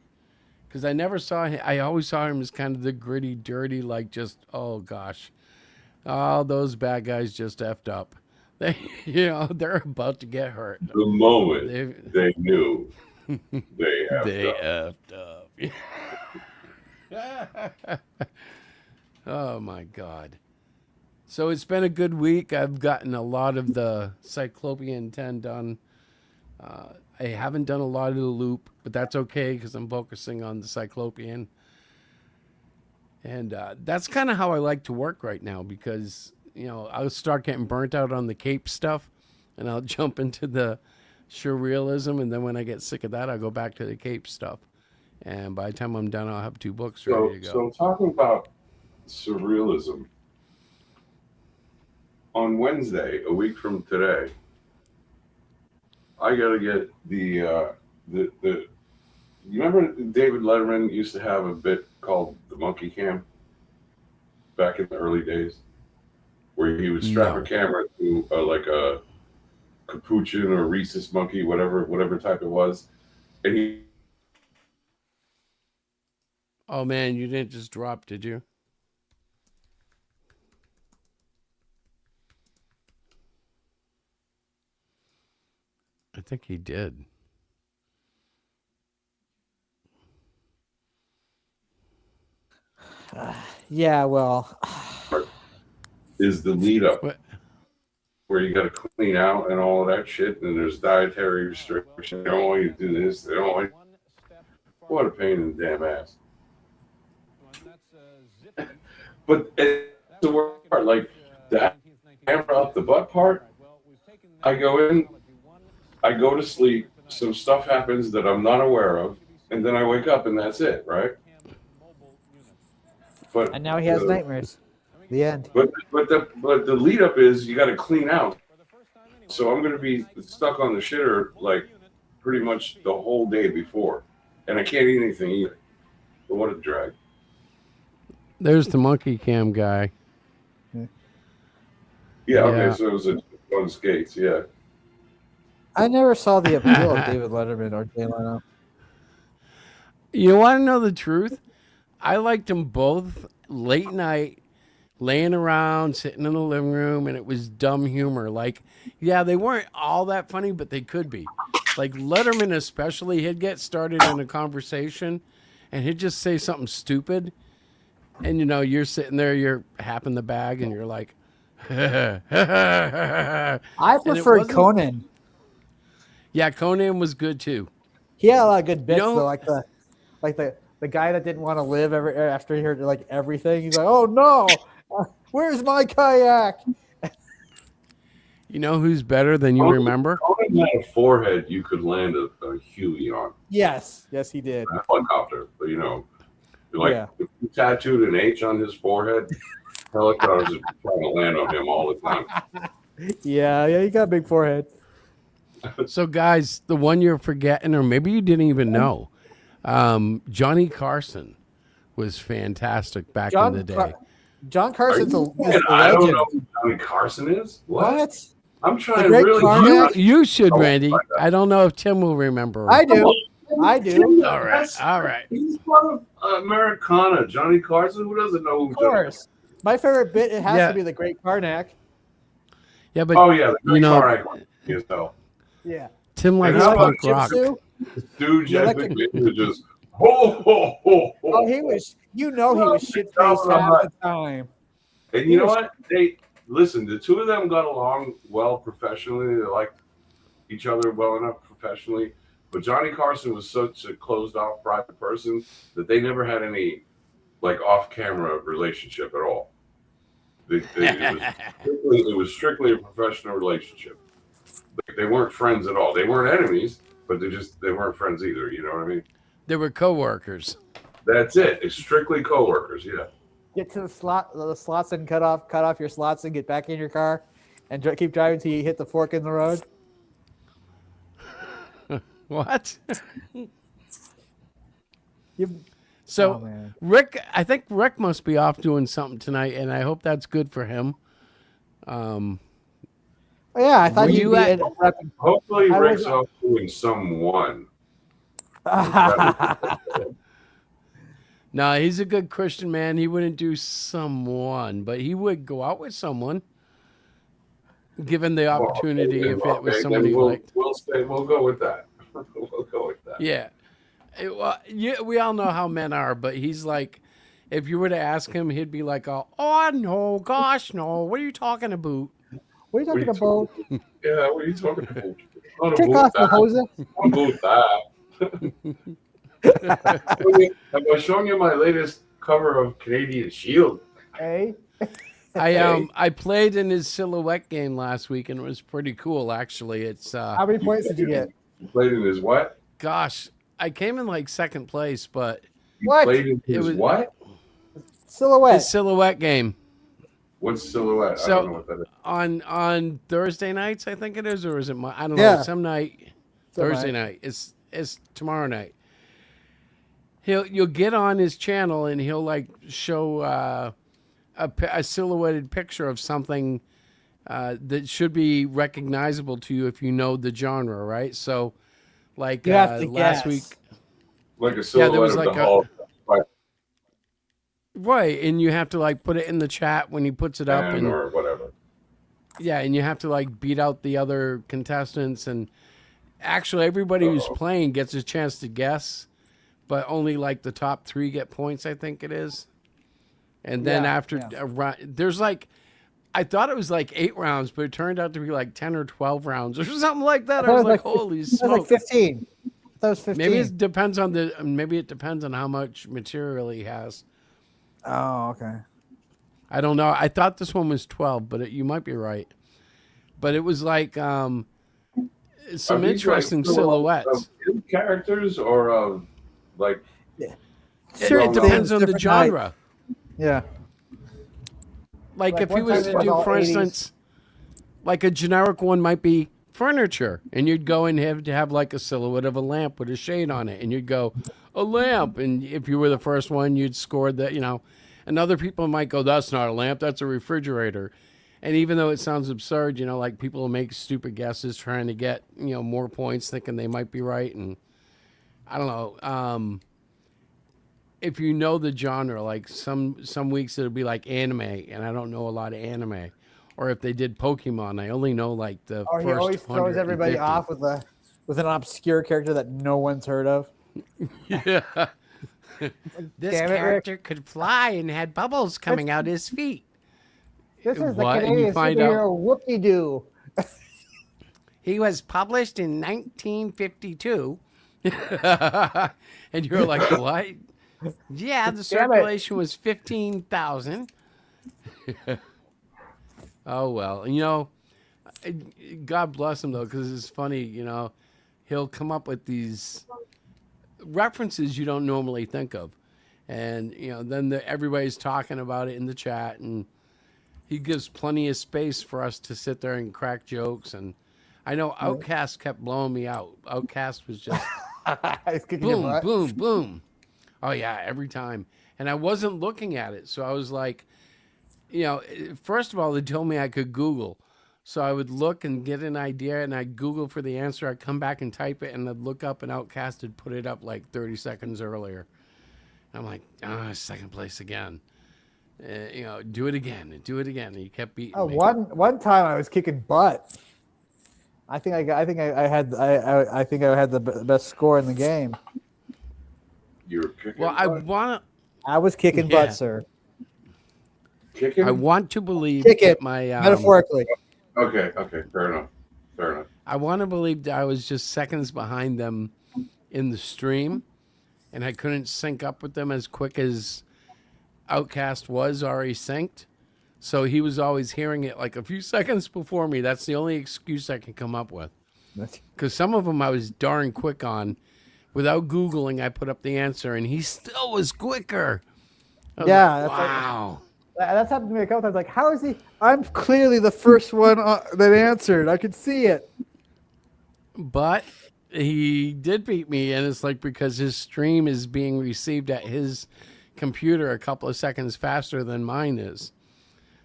[SPEAKER 11] Because I never saw him. I always saw him as kind of the gritty, dirty, like just, oh gosh, all those bad guys just effed up. They, they're about to get hurt.
[SPEAKER 14] The moment they knew they
[SPEAKER 11] effed up. Oh my God. So it's been a good week. I've gotten a lot of the Cyclopean 10 done. I haven't done a lot of the loop, but that's okay because I'm focusing on the Cyclopean. And that's kind of how I like to work right now because, I'll start getting burnt out on the cape stuff and I'll jump into the surrealism. And then when I get sick of that, I'll go back to the cape stuff. And by the time I'm done, I'll have 2 books ready to go.
[SPEAKER 14] So talking about surrealism, on Wednesday, a week from today, I gotta get the you remember David Letterman used to have a bit called the monkey cam back in the early days, where he would strap a camera to like a capuchin or rhesus monkey, whatever type it was, and he.
[SPEAKER 11] Oh man, you didn't just drop, did you? I think he did.
[SPEAKER 13] Yeah, well.
[SPEAKER 14] Is the lead up where you got to clean out and all of that shit, and there's dietary restrictions. They don't want you to do this. They don't want. What a pain in the damn ass. But it's the worst part, like that camera up the butt part. I go in, I go to sleep. Some stuff happens that I'm not aware of, and then I wake up, and that's it, right? But
[SPEAKER 13] And now he has nightmares. The end.
[SPEAKER 14] But the lead up is you got to clean out. So I'm going to be stuck on the shitter like pretty much the whole day before, and I can't eat anything either. But what a drag!
[SPEAKER 11] There's the monkey cam guy.
[SPEAKER 14] Yeah. Okay. So it was on skates. Yeah.
[SPEAKER 13] I never saw the appeal of David Letterman or Jay Leno.
[SPEAKER 11] You want to know the truth? I liked them both late night, laying around, sitting in the living room, and it was dumb humor. Like, yeah, they weren't all that funny, but they could be. Like Letterman especially, he'd get started in a conversation, and he'd just say something stupid. And, you're sitting there, you're half in the bag, and you're like,
[SPEAKER 13] I preferred Conan.
[SPEAKER 11] Yeah, Conan was good, too.
[SPEAKER 13] He had a lot of good bits, though, like the guy that didn't want to live after he heard like everything. He's like, "Oh no, where's my kayak?"
[SPEAKER 11] You know who's better than you remember?
[SPEAKER 14] Conan had a forehead you could land a Huey on.
[SPEAKER 13] Yes, he did.
[SPEAKER 14] A helicopter, but if you tattooed an H on his forehead, helicopters are trying to land on him all the time.
[SPEAKER 13] Yeah, he got a big forehead.
[SPEAKER 11] So, guys, the one you're forgetting, or maybe you didn't even know, Johnny Carson was fantastic back in the day.
[SPEAKER 13] John Carson's a legend.
[SPEAKER 14] I don't know who Johnny Carson is. What? I'm trying
[SPEAKER 13] Greg
[SPEAKER 14] really.
[SPEAKER 13] Carmack?
[SPEAKER 11] You should, Randy. I don't know if Tim will remember.
[SPEAKER 13] I do. I do.
[SPEAKER 11] All right, all right.
[SPEAKER 14] He's part of Americana. Johnny Carson. Who doesn't know who?
[SPEAKER 13] Of course. My favorite bit, it has
[SPEAKER 11] Yeah.
[SPEAKER 13] to be the Great Karnak.
[SPEAKER 11] Yeah, but
[SPEAKER 14] Oh yeah, the
[SPEAKER 11] you know,
[SPEAKER 14] Karnak is though.
[SPEAKER 13] Yeah.
[SPEAKER 11] Tim likes
[SPEAKER 14] how about
[SPEAKER 11] punk rock.
[SPEAKER 13] Jitsu?
[SPEAKER 14] Dude,
[SPEAKER 13] The
[SPEAKER 14] Jet
[SPEAKER 13] electric-
[SPEAKER 14] McMahon was just ho ho ho ho.
[SPEAKER 13] Oh, he was, he was shit faced half the time.
[SPEAKER 14] And you know what? They listen. The two of them got along well professionally. They liked each other well enough professionally. But Johnny Carson was such a closed-off private person that they never had any like off-camera relationship at all. It was strictly a professional relationship. They weren't friends at all. They weren't enemies, but they weren't friends either. You know what I mean?
[SPEAKER 11] They were coworkers.
[SPEAKER 14] That's it. It's strictly coworkers. Yeah.
[SPEAKER 13] Get to the slots and cut off your slots and get back in your car and keep driving till you hit the fork in the road.
[SPEAKER 11] What?
[SPEAKER 13] You-
[SPEAKER 11] So
[SPEAKER 13] Oh, man.
[SPEAKER 11] Rick, I think Rick must be off doing something tonight, and I hope that's good for him.
[SPEAKER 13] Oh, yeah, I thought
[SPEAKER 11] Were
[SPEAKER 13] you'd
[SPEAKER 11] you
[SPEAKER 13] be
[SPEAKER 11] at-
[SPEAKER 13] in prepping.
[SPEAKER 14] Hopefully,
[SPEAKER 13] I
[SPEAKER 14] Rick's
[SPEAKER 13] was-
[SPEAKER 14] off doing someone.
[SPEAKER 11] No, he's a good Christian man. He wouldn't do someone, but he would go out with someone, given the opportunity if it was
[SPEAKER 14] Okay,
[SPEAKER 11] somebody
[SPEAKER 14] then
[SPEAKER 11] he liked.
[SPEAKER 14] we'll go with that. We'll go with that.
[SPEAKER 11] Yeah. Well, we all know how men are, but he's like, if you were to ask him, he'd be like, oh no, gosh, no. What are you talking about?
[SPEAKER 13] What are you talking about?
[SPEAKER 14] Yeah, what are you talking about? Not
[SPEAKER 13] Take
[SPEAKER 14] about
[SPEAKER 13] off the hose.
[SPEAKER 14] Not about that. Have I shown you my latest cover of Canadian Shield?
[SPEAKER 13] Hey.
[SPEAKER 11] I played in his Silhouette game last week, and it was pretty cool, actually. It's
[SPEAKER 13] How many points did you get?
[SPEAKER 14] Played in his what?
[SPEAKER 11] gosh, I came in like second place, but
[SPEAKER 13] What?
[SPEAKER 14] Played in his what?
[SPEAKER 13] Silhouette.
[SPEAKER 11] his Silhouette game.
[SPEAKER 14] What's Silhouette? I don't know what that is.
[SPEAKER 11] On Thursday nights, I think it is, or is it? I don't know.
[SPEAKER 13] Yeah.
[SPEAKER 11] Some night,
[SPEAKER 13] Some
[SPEAKER 11] Thursday night. It's tomorrow night. You'll get on his channel and he'll like show a silhouetted picture of something that should be recognizable to you if you know the genre, right? So, like
[SPEAKER 13] You have to
[SPEAKER 11] last
[SPEAKER 13] guess.
[SPEAKER 11] week,
[SPEAKER 14] Like a silhouette
[SPEAKER 11] there was
[SPEAKER 14] of
[SPEAKER 11] like
[SPEAKER 14] the Hulk.
[SPEAKER 11] right? And you have to like put it in the chat when he puts it up, and
[SPEAKER 14] Or whatever.
[SPEAKER 11] yeah, and you have to like beat out the other contestants, and actually everybody who's playing gets a chance to guess, but only like the top 3 get points, I think it is. And then
[SPEAKER 13] Yeah,
[SPEAKER 11] after
[SPEAKER 13] yeah.
[SPEAKER 11] a round, there's like, I thought it was like 8 rounds, but it turned out to be like 10 or 12 rounds or something like that. I was like, holy
[SPEAKER 13] it was
[SPEAKER 11] smoke.
[SPEAKER 13] like 15. I thought it was 15.
[SPEAKER 11] Maybe it depends on how much material he has.
[SPEAKER 13] Oh, okay.
[SPEAKER 11] I don't know. I thought this one was 12, but you might be right. But it was like some
[SPEAKER 14] Are these,
[SPEAKER 11] interesting
[SPEAKER 14] like,
[SPEAKER 11] silhouettes.
[SPEAKER 14] Of his characters or of like.
[SPEAKER 11] It depends on the
[SPEAKER 13] different
[SPEAKER 11] genre.
[SPEAKER 13] nights. Yeah.
[SPEAKER 11] Like
[SPEAKER 13] Like
[SPEAKER 11] if he
[SPEAKER 13] one
[SPEAKER 11] was
[SPEAKER 13] time
[SPEAKER 11] to
[SPEAKER 13] it was
[SPEAKER 11] do,
[SPEAKER 13] all
[SPEAKER 11] for
[SPEAKER 13] 80s.
[SPEAKER 11] instance, like a generic one might be furniture, and you'd go and have like a silhouette of a lamp with a shade on it, and you'd go a lamp, and if you were the first one, you'd score that, and other people might go, that's not a lamp, that's a refrigerator. And even though it sounds absurd, like people will make stupid guesses trying to get, more points, thinking they might be right. And I don't know. If you know the genre, like some weeks it'll be like anime, and I don't know a lot of anime. Or if they did Pokemon, I only know like the
[SPEAKER 13] Or
[SPEAKER 11] first
[SPEAKER 13] he always throws everybody
[SPEAKER 11] 150.
[SPEAKER 13] off with an obscure character that no one's heard of.
[SPEAKER 11] Yeah. This
[SPEAKER 13] Damn it, Rick.
[SPEAKER 11] character could fly and had bubbles coming out his feet.
[SPEAKER 13] This is the
[SPEAKER 11] What? And you
[SPEAKER 13] Canadian
[SPEAKER 11] find out-
[SPEAKER 13] superhero Whoop-de-Doo.
[SPEAKER 11] He was published in 1952. And you're like, what? Yeah, the
[SPEAKER 13] Damn it.
[SPEAKER 11] circulation was 15,000. Oh, well. God bless him, though, because it's funny, he'll come up with these references you don't normally think of. And, then everybody's talking about it in the chat, and he gives plenty of space for us to sit there and crack jokes. And I know Outcast kept blowing me out. Outcast was just
[SPEAKER 13] It's kicking your
[SPEAKER 11] boom,
[SPEAKER 13] butt.
[SPEAKER 11] boom, boom. Oh, yeah, every time. And I wasn't looking at it. So I was like, first of all, they told me I could Google. So I would look and get an idea, and I'd Google for the answer. I'd come back and type it, and I'd look up, and Outcast had put it up like 30 seconds earlier. I'm like, second place again. Do it again and do it again. And he kept beating me.
[SPEAKER 13] One time I was kicking butt. I think I had the best score in the game.
[SPEAKER 14] You were kicking.
[SPEAKER 11] Well,
[SPEAKER 13] I was kicking butt, sir.
[SPEAKER 14] Kicking.
[SPEAKER 11] I want to believe
[SPEAKER 13] Kicking,
[SPEAKER 11] my
[SPEAKER 13] metaphorically.
[SPEAKER 14] Okay, fair enough.
[SPEAKER 11] I want to believe that I was just seconds behind them in the stream, and I couldn't sync up with them as quick as Outcast was already synced. So he was always hearing it like a few seconds before me. That's the only excuse I can come up with. Because some of them I was darn quick on. Without Googling, I put up the answer, and he still was quicker.
[SPEAKER 13] Yeah.
[SPEAKER 11] Wow.
[SPEAKER 13] That's happened to me a couple times. Like, how is he? I'm clearly the first one that answered. I could see it.
[SPEAKER 11] But he did beat me, and it's like because his stream is being received at his computer a couple of seconds faster than mine is.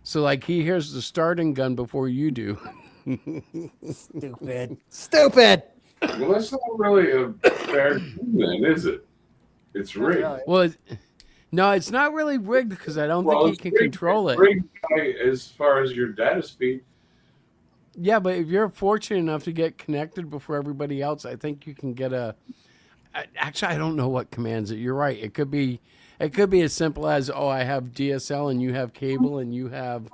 [SPEAKER 11] So, like, he hears the starting gun before you do.
[SPEAKER 13] Stupid.
[SPEAKER 14] Well, that's not really a fair thing, then, is it? It's rigged.
[SPEAKER 11] Well, no, it's not really rigged because I don't think he can control it.
[SPEAKER 14] Rigged as far as your data speed.
[SPEAKER 11] Yeah, but if you're fortunate enough to get connected before everybody else, I think you can get actually, I don't know what commands it. You're right. It could be as simple as, I have DSL and you have cable and you have,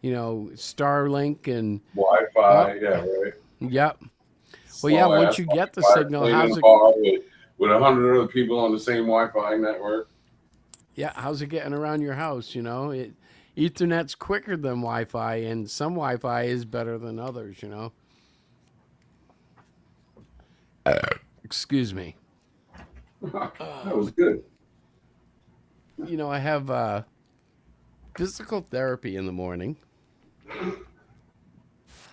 [SPEAKER 11] Starlink and
[SPEAKER 14] Wi-Fi. Yeah, right.
[SPEAKER 11] Yep. Well, yeah. Once you get the signal, how's
[SPEAKER 14] it with 100 other people on the same Wi-Fi network?
[SPEAKER 11] Yeah, how's it getting around your house? Ethernet's quicker than Wi-Fi, and some Wi-Fi is better than others. Excuse me.
[SPEAKER 14] That was good.
[SPEAKER 11] I have physical therapy in the morning,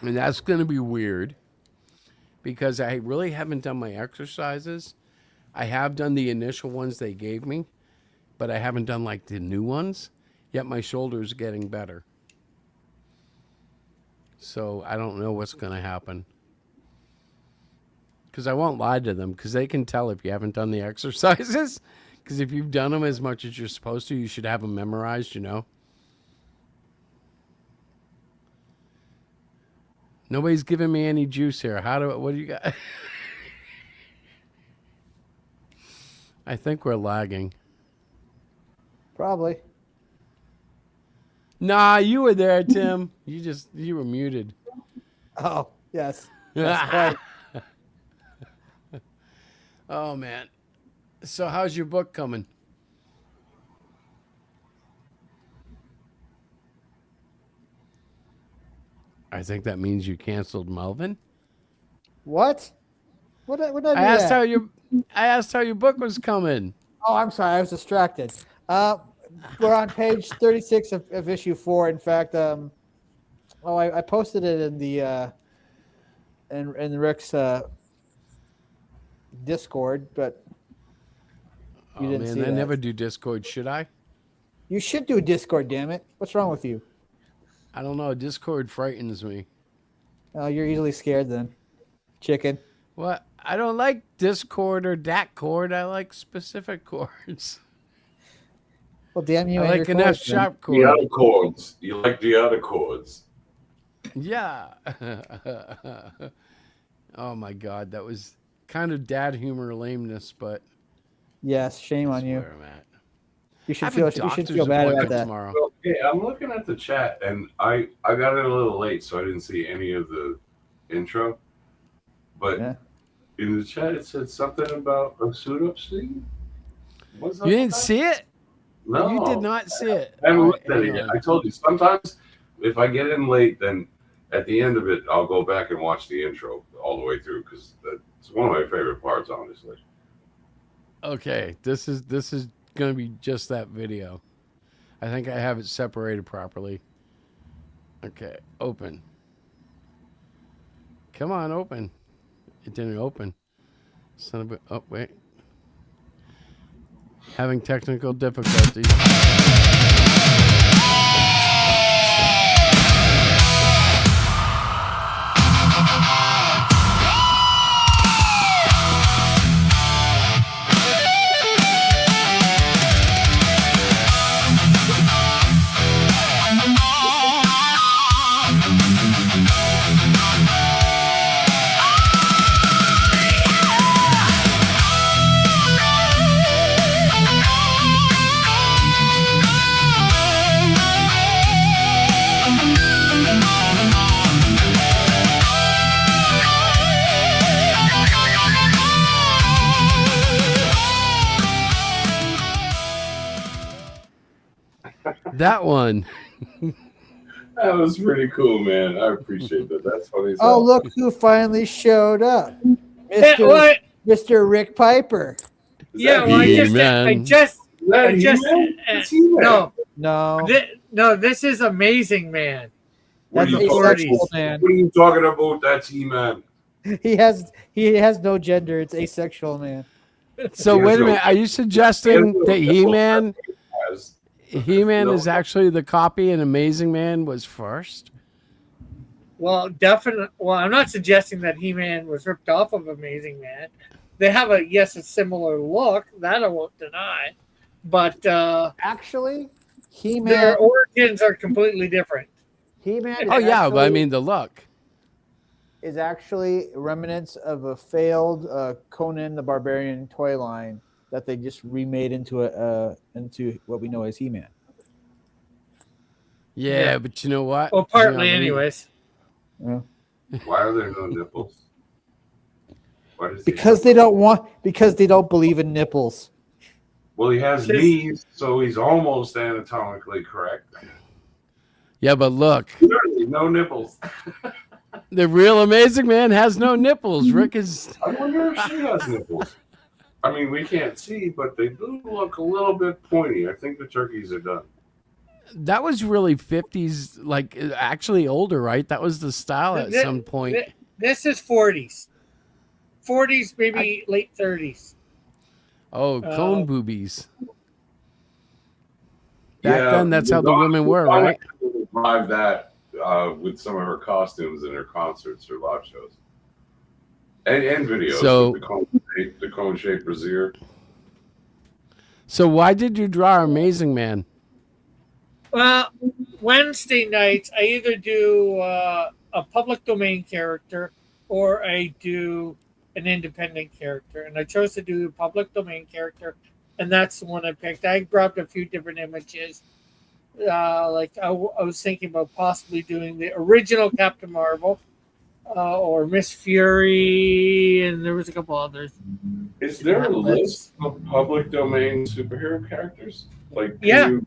[SPEAKER 11] and that's going to be weird because I really haven't done my exercises. I have done the initial ones they gave me, but I haven't done like the new ones, yet my shoulder's getting better. So I don't know what's going to happen. Because I won't lie to them, because they can tell if you haven't done the exercises. Because if you've done them as much as you're supposed to, you should have them memorized, Nobody's giving me any juice here. What do you got? I think we're lagging.
[SPEAKER 13] Probably.
[SPEAKER 11] Nah, you were there, Tim. You were muted.
[SPEAKER 13] Oh, yes. That's right.
[SPEAKER 11] Oh, man. So how's your book coming? I think that means you canceled Melvin.
[SPEAKER 13] What? What did I do?
[SPEAKER 11] I asked how your book was coming.
[SPEAKER 13] Oh, I'm sorry. I was distracted. We're on page 36 of issue 4. In fact, I posted it in the in Rick's Discord, but you didn't see
[SPEAKER 11] I
[SPEAKER 13] that.
[SPEAKER 11] never do Discord. Should I?
[SPEAKER 13] You should do Discord, damn it. What's wrong with you?
[SPEAKER 11] I don't know. Discord frightens me.
[SPEAKER 13] Oh, you're easily scared then. Chicken.
[SPEAKER 11] What? I don't like Discord or DAC-cord. I like specific chords.
[SPEAKER 13] Well, damn you.
[SPEAKER 11] I like an F-sharp chord.
[SPEAKER 14] The other chords. You like the other chords.
[SPEAKER 11] Yeah. Oh, my God. That was kind of dad humor lameness, but...
[SPEAKER 13] Yes, shame on you.
[SPEAKER 11] Where I'm at.
[SPEAKER 13] You should feel bad about that.
[SPEAKER 11] Tomorrow.
[SPEAKER 14] Well, yeah, I'm looking at the chat, and I got it a little late, so I didn't see any of the intro. But in the chat, it said something about a suit-up scene.
[SPEAKER 11] You didn't see it?
[SPEAKER 14] No.
[SPEAKER 11] You did not see it.
[SPEAKER 14] I haven't looked at it yet. I told you, sometimes if I get in late, then at the end of it, I'll go back and watch the intro all the way through, because it's one of my favorite parts, honestly.
[SPEAKER 11] Okay, this is going to be just that video. I think I have it separated properly. Okay, open. Come on, open. It didn't open. Son of a... Oh, wait. Having technical difficulties. that one.
[SPEAKER 14] That was pretty cool, man. I appreciate that. That's funny.
[SPEAKER 13] Oh, look who finally showed up. Mr.
[SPEAKER 15] what?
[SPEAKER 13] Mr. Rick Piper.
[SPEAKER 15] Yeah, well, I just, no,
[SPEAKER 13] No.
[SPEAKER 15] no, this is Amazing Man.
[SPEAKER 14] What
[SPEAKER 13] That's
[SPEAKER 14] are you
[SPEAKER 13] asexual
[SPEAKER 14] talking
[SPEAKER 13] man.
[SPEAKER 14] What are you talking about? That's He-Man.
[SPEAKER 13] He has no gender. It's asexual man.
[SPEAKER 11] So
[SPEAKER 14] He has
[SPEAKER 11] wait a
[SPEAKER 14] no-
[SPEAKER 11] minute. Are you suggesting that He-Man
[SPEAKER 14] Has-
[SPEAKER 11] He-Man
[SPEAKER 14] No.
[SPEAKER 11] is actually the copy and Amazing Man was first?
[SPEAKER 15] Well, definitely. Well, I'm not suggesting that He-Man was ripped off of Amazing Man. They have a similar look that I won't deny, but
[SPEAKER 13] Actually,
[SPEAKER 15] their
[SPEAKER 13] He-Man.
[SPEAKER 15] origins are completely different.
[SPEAKER 13] He-Man.
[SPEAKER 11] Oh yeah, but I
[SPEAKER 13] actually
[SPEAKER 11] mean the look.
[SPEAKER 13] is actually remnants of a failed Conan the Barbarian toy line that they just remade into into what we know as He-Man.
[SPEAKER 11] Yeah, but you know what?
[SPEAKER 15] Well, partly,
[SPEAKER 11] You know,
[SPEAKER 15] anyways.
[SPEAKER 13] Yeah.
[SPEAKER 14] Why are there no nipples? Why does he
[SPEAKER 13] Because they don't believe in nipples.
[SPEAKER 14] Well, he has knees, so he's almost anatomically correct.
[SPEAKER 11] Yeah, but look,
[SPEAKER 14] Literally, no nipples.
[SPEAKER 11] the real Amazing Man has no nipples. Rick is.
[SPEAKER 14] I wonder if she has nipples. I mean, we can't see, but they do look a little bit pointy. I think the turkeys are done.
[SPEAKER 11] That was really 50s, like actually older, right? That was the style at some point.
[SPEAKER 15] This is 40s. 40s, maybe late 30s.
[SPEAKER 11] Oh, cone boobies. Back then, that's how the
[SPEAKER 14] Madonna-
[SPEAKER 11] women were,
[SPEAKER 14] Madonna
[SPEAKER 11] right?
[SPEAKER 14] Revived that with some of her costumes in her concerts or live shows. And videos.
[SPEAKER 11] So-
[SPEAKER 14] with the cone-shaped brassiere.
[SPEAKER 11] So why did you draw Amazing Man?
[SPEAKER 15] Well, Wednesday nights, I either do a public domain character or I do an independent character. And I chose to do a public domain character, and that's the one I picked. I grabbed a few different images. Like I was thinking about possibly doing the original Captain Marvel or Miss Fury, and there was a couple others.
[SPEAKER 14] Is there a list of public domain superhero characters? Like,
[SPEAKER 15] Yeah.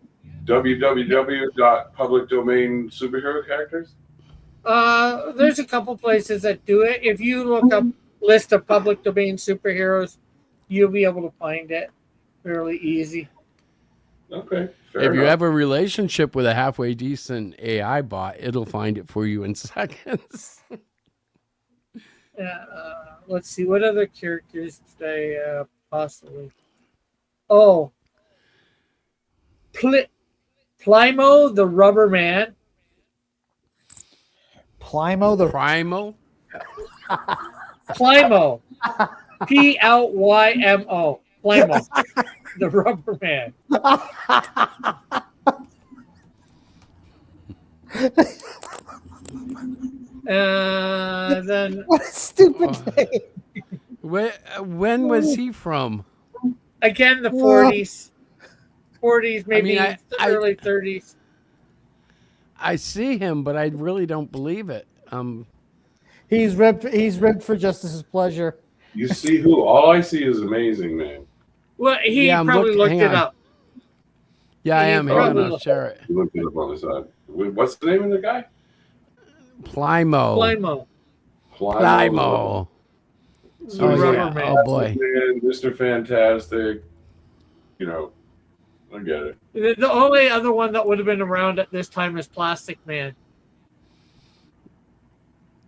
[SPEAKER 14] www.public domain superhero characters?
[SPEAKER 15] There's a couple places that do it. If you look up list of public domain superheroes, you'll be able to find it fairly easy.
[SPEAKER 14] Okay.
[SPEAKER 11] If you have a relationship with a halfway decent AI bot, it'll find it for you in seconds.
[SPEAKER 15] Let's see, what other characters did I possibly? Oh, Plymo the Rubber Man.
[SPEAKER 13] Plymo the
[SPEAKER 11] Primal?
[SPEAKER 15] Plymo. Plymo. Plymo. The Rubber Man. Then
[SPEAKER 13] what a stupid name.
[SPEAKER 11] When was he from?
[SPEAKER 15] Again, the 40s. 40s, maybe
[SPEAKER 11] I
[SPEAKER 15] early 30s.
[SPEAKER 11] I see him, but I really don't believe it.
[SPEAKER 13] He's ribbed for Justice's pleasure.
[SPEAKER 14] You see who? All I see is Amazing Man.
[SPEAKER 15] Well, he
[SPEAKER 11] Yeah, I'm
[SPEAKER 15] probably
[SPEAKER 11] looking-
[SPEAKER 15] looked
[SPEAKER 11] hang
[SPEAKER 15] it
[SPEAKER 11] on.
[SPEAKER 15] up.
[SPEAKER 11] Yeah, I am. Hang on,
[SPEAKER 15] probably
[SPEAKER 11] I'll share it.
[SPEAKER 14] You looked it up on the side. What's the name of the guy?
[SPEAKER 11] Plymo.
[SPEAKER 15] Plymo.
[SPEAKER 11] Plymo.
[SPEAKER 14] So
[SPEAKER 11] Oh,
[SPEAKER 14] he's
[SPEAKER 11] yeah.
[SPEAKER 14] like,
[SPEAKER 11] Oh, boy.
[SPEAKER 14] Man, Mr. Fantastic. You know, I get it.
[SPEAKER 15] The only other one that would have been around at this time is Plastic Man.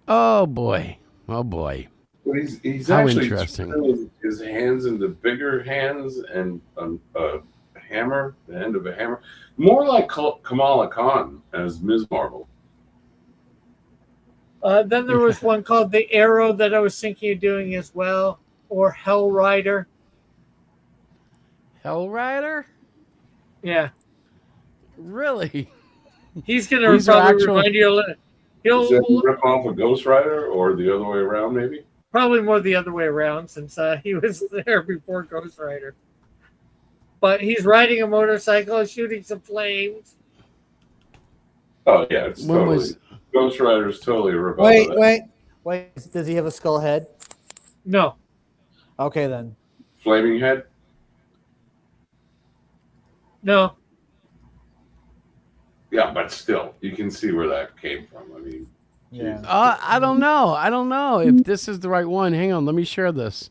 [SPEAKER 11] Oh, boy. Oh, boy.
[SPEAKER 14] But he's
[SPEAKER 11] How
[SPEAKER 14] actually
[SPEAKER 11] interesting.
[SPEAKER 14] turning his hands into bigger hands and a hammer, the end of a hammer. More like Kamala Khan as Ms. Marvel.
[SPEAKER 15] Then there was one called The Arrow that I was thinking of doing as well, or Hell Rider.
[SPEAKER 11] Hell Rider?
[SPEAKER 15] Yeah.
[SPEAKER 11] Really?
[SPEAKER 15] He's going to
[SPEAKER 11] These are
[SPEAKER 15] probably
[SPEAKER 11] actual-
[SPEAKER 15] remind you a little.
[SPEAKER 14] Is that
[SPEAKER 15] He'll
[SPEAKER 14] a rip off a Ghost Rider or the other way around, maybe?
[SPEAKER 15] probably more the other way around since he was there before Ghost Rider. But he's riding a motorcycle, shooting some flames.
[SPEAKER 14] Oh, yeah, it's
[SPEAKER 11] When
[SPEAKER 14] totally.
[SPEAKER 11] was-
[SPEAKER 14] Ghost Rider is totally a rip off of that.
[SPEAKER 13] Wait. Does he have a skull head?
[SPEAKER 15] No.
[SPEAKER 13] Okay, then.
[SPEAKER 14] Flaming Head?
[SPEAKER 15] No.
[SPEAKER 14] Yeah, but still, you can see where that came from. I mean,
[SPEAKER 13] Yeah.
[SPEAKER 11] I don't know. I don't know if this is the right one. Hang on, let me share this.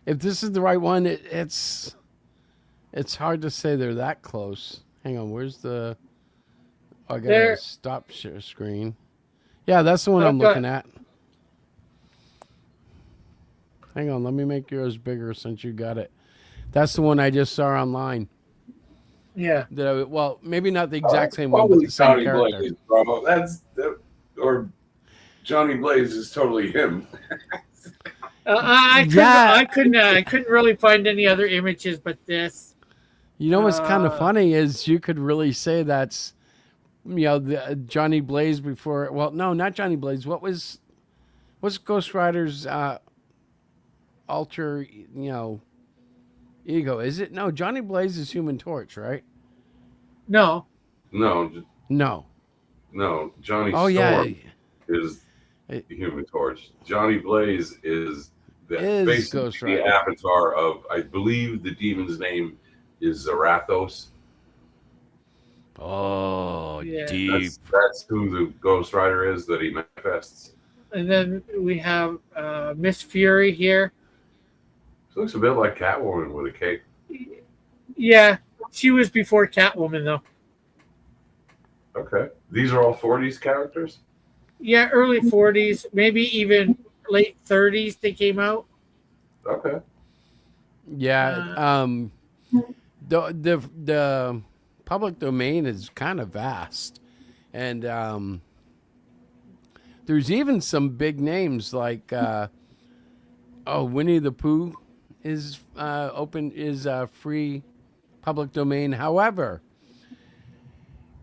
[SPEAKER 11] If this is the right one, it's hard to say they're that close. Hang on, where's the? Oh, I gotta
[SPEAKER 15] There-
[SPEAKER 11] stop share screen. Yeah, that's the one I'm
[SPEAKER 15] Okay.
[SPEAKER 11] looking at. Hang on, let me make yours bigger since you got it. That's the one I just saw online.
[SPEAKER 15] Yeah.
[SPEAKER 11] Well, maybe not the exact same one, but
[SPEAKER 14] Probably
[SPEAKER 11] the same
[SPEAKER 14] Johnny
[SPEAKER 11] character.
[SPEAKER 14] Blaze, bro. Or Johnny Blaze is totally him.
[SPEAKER 15] I couldn't really find any other images but this.
[SPEAKER 11] You know what's kind of funny is you could really say that's, the Johnny Blaze before. Well, no, not Johnny Blaze. What's Ghost Rider's alter ego? Is it? No, Johnny Blaze is Human Torch, right?
[SPEAKER 15] No.
[SPEAKER 14] No. Johnny
[SPEAKER 11] Oh,
[SPEAKER 14] Storm
[SPEAKER 11] yeah.
[SPEAKER 14] is the Human Torch. Johnny Blaze is
[SPEAKER 11] Is
[SPEAKER 14] basically
[SPEAKER 11] Ghost
[SPEAKER 14] the
[SPEAKER 11] Rider.
[SPEAKER 14] avatar of, I believe the demon's name is Zarathos.
[SPEAKER 11] Oh,
[SPEAKER 15] Yeah.
[SPEAKER 11] deep.
[SPEAKER 14] That's who the Ghost Rider is that he manifests.
[SPEAKER 15] And then we have Miss Fury here.
[SPEAKER 14] She looks a bit like Catwoman with a cape.
[SPEAKER 15] Yeah, she was before Catwoman though.
[SPEAKER 14] Okay. These are all 40s characters?
[SPEAKER 15] Yeah, early 40s, maybe even late 30s they came out.
[SPEAKER 14] Okay.
[SPEAKER 11] Yeah. The public domain is kind of vast, and there's even some big names like Winnie the Pooh is free public domain. However,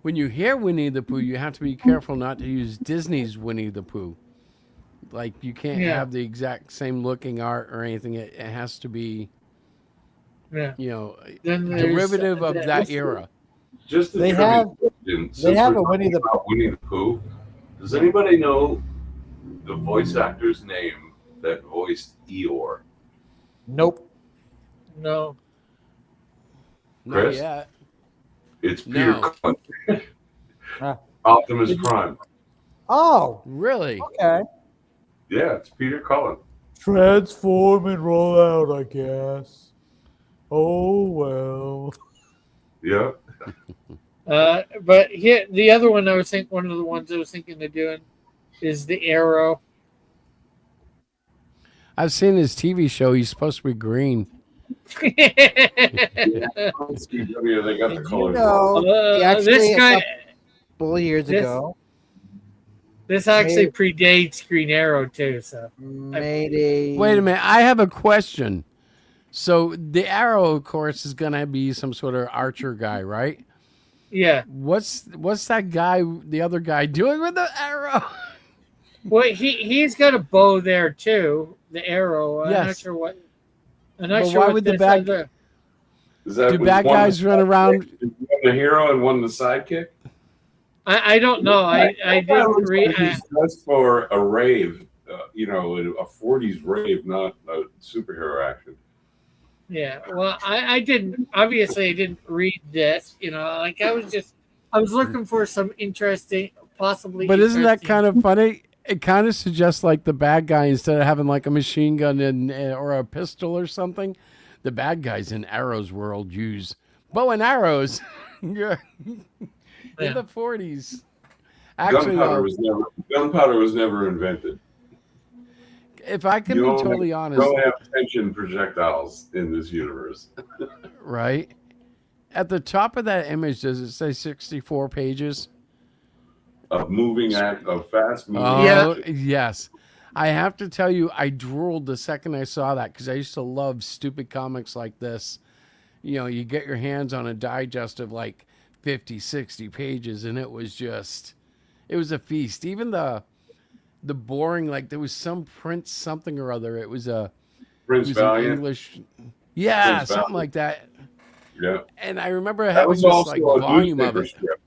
[SPEAKER 11] when you hear Winnie the Pooh, you have to be careful not to use Disney's Winnie the Pooh. Like, you can't
[SPEAKER 15] Yeah.
[SPEAKER 11] have the exact same looking art or anything. It has to be,
[SPEAKER 15] Yeah. Then there's,
[SPEAKER 11] derivative of that era.
[SPEAKER 14] Just
[SPEAKER 13] They have a Winnie the
[SPEAKER 14] Winnie the Pooh. Does anybody know the voice actor's name that voiced Eeyore?
[SPEAKER 13] Nope.
[SPEAKER 15] No.
[SPEAKER 11] Not
[SPEAKER 14] Chris?
[SPEAKER 11] yet.
[SPEAKER 14] It's Peter
[SPEAKER 11] No.
[SPEAKER 14] Cullen.
[SPEAKER 13] Ah.
[SPEAKER 14] Optimus Prime.
[SPEAKER 13] Oh,
[SPEAKER 11] Really?
[SPEAKER 13] okay.
[SPEAKER 14] Yeah, it's Peter Cullen.
[SPEAKER 13] Transform and roll out, I guess. Oh well.
[SPEAKER 14] Yeah.
[SPEAKER 15] But here, the other one one of the ones I was thinking of doing is the Arrow.
[SPEAKER 11] I've seen his TV show. He's supposed to be green.
[SPEAKER 14] CW, they got the color.
[SPEAKER 13] He actually,
[SPEAKER 15] this guy,
[SPEAKER 13] a couple of years
[SPEAKER 15] this-
[SPEAKER 13] ago,
[SPEAKER 15] this actually predates Green Arrow too. So
[SPEAKER 13] made a.
[SPEAKER 11] Wait a minute. I have a question. So the Arrow, of course, is going to be some sort of archer guy, right?
[SPEAKER 15] yeah,
[SPEAKER 11] What's that guy, the other guy, doing with the arrow?
[SPEAKER 15] well he's got a bow there too. The Arrow. I'm not
[SPEAKER 11] Yes.
[SPEAKER 15] sure what. I'm not
[SPEAKER 11] But
[SPEAKER 15] sure
[SPEAKER 11] why
[SPEAKER 15] what
[SPEAKER 11] would the
[SPEAKER 15] this
[SPEAKER 11] bad-
[SPEAKER 15] other-
[SPEAKER 14] Is that
[SPEAKER 11] Do
[SPEAKER 14] was
[SPEAKER 11] bad
[SPEAKER 14] one
[SPEAKER 11] guys
[SPEAKER 14] the
[SPEAKER 11] run around?
[SPEAKER 14] sidekick? Is one the hero and one the sidekick?
[SPEAKER 15] I don't know. I
[SPEAKER 14] That
[SPEAKER 15] didn't
[SPEAKER 14] looks
[SPEAKER 15] read.
[SPEAKER 14] like he's dressed for a rave, a 40s rave, not a superhero action.
[SPEAKER 15] Yeah, well, I didn't. Obviously, I didn't read this. Like I was looking for some interesting, possibly.
[SPEAKER 11] But isn't that
[SPEAKER 15] interesting-
[SPEAKER 11] kind of funny? It kind of suggests like the bad guy, instead of having like a machine gun or a pistol or something, the bad guys in Arrow's world use bow and arrows. Yeah. In the 40s. Actually,
[SPEAKER 14] Gunpowder was never invented.
[SPEAKER 11] if I can be
[SPEAKER 14] You don't
[SPEAKER 11] totally
[SPEAKER 14] have-
[SPEAKER 11] honest,
[SPEAKER 14] You don't have tension projectiles in this universe.
[SPEAKER 11] right? At the top of that image, does it say 64 pages?
[SPEAKER 14] Of fast moving.
[SPEAKER 11] Oh, yes. I have to tell you, I drooled the second I saw that because I used to love stupid comics like this. You get your hands on a digest of like 50, 60 pages, and it was a feast. Even the boring, like there was some Prince something or other. It was
[SPEAKER 14] Prince
[SPEAKER 11] it was an
[SPEAKER 14] Valiant.
[SPEAKER 11] English. Yeah,
[SPEAKER 14] Prince
[SPEAKER 11] something
[SPEAKER 14] Valiant.
[SPEAKER 11] like that.
[SPEAKER 14] Yeah.
[SPEAKER 11] And I remember
[SPEAKER 14] That
[SPEAKER 11] having
[SPEAKER 14] was
[SPEAKER 11] this
[SPEAKER 14] also
[SPEAKER 11] like
[SPEAKER 14] a
[SPEAKER 11] volume of
[SPEAKER 14] newspaper
[SPEAKER 11] it.
[SPEAKER 14] strip.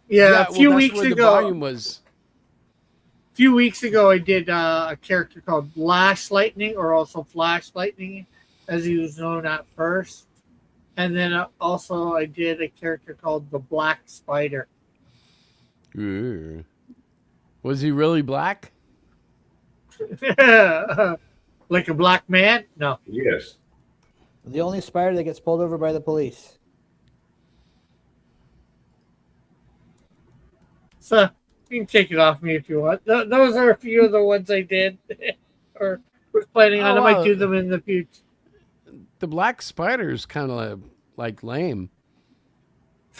[SPEAKER 15] Yeah, a few
[SPEAKER 11] that's
[SPEAKER 15] weeks
[SPEAKER 11] where the
[SPEAKER 15] ago.
[SPEAKER 11] volume was.
[SPEAKER 15] A few weeks ago, I did a character called Lash Lightning, or also Flash Lightning, as he was known at first. And then also I did a character called the Black Spider.
[SPEAKER 11] Ooh. Was he really black?
[SPEAKER 15] Like a black man? No.
[SPEAKER 14] Yes.
[SPEAKER 13] The only spider that gets pulled over by the police.
[SPEAKER 15] So you can take it off me if you want. Those are a few of the ones I did, or was planning on. I might do them in the future.
[SPEAKER 11] The black spider's kind of like lame.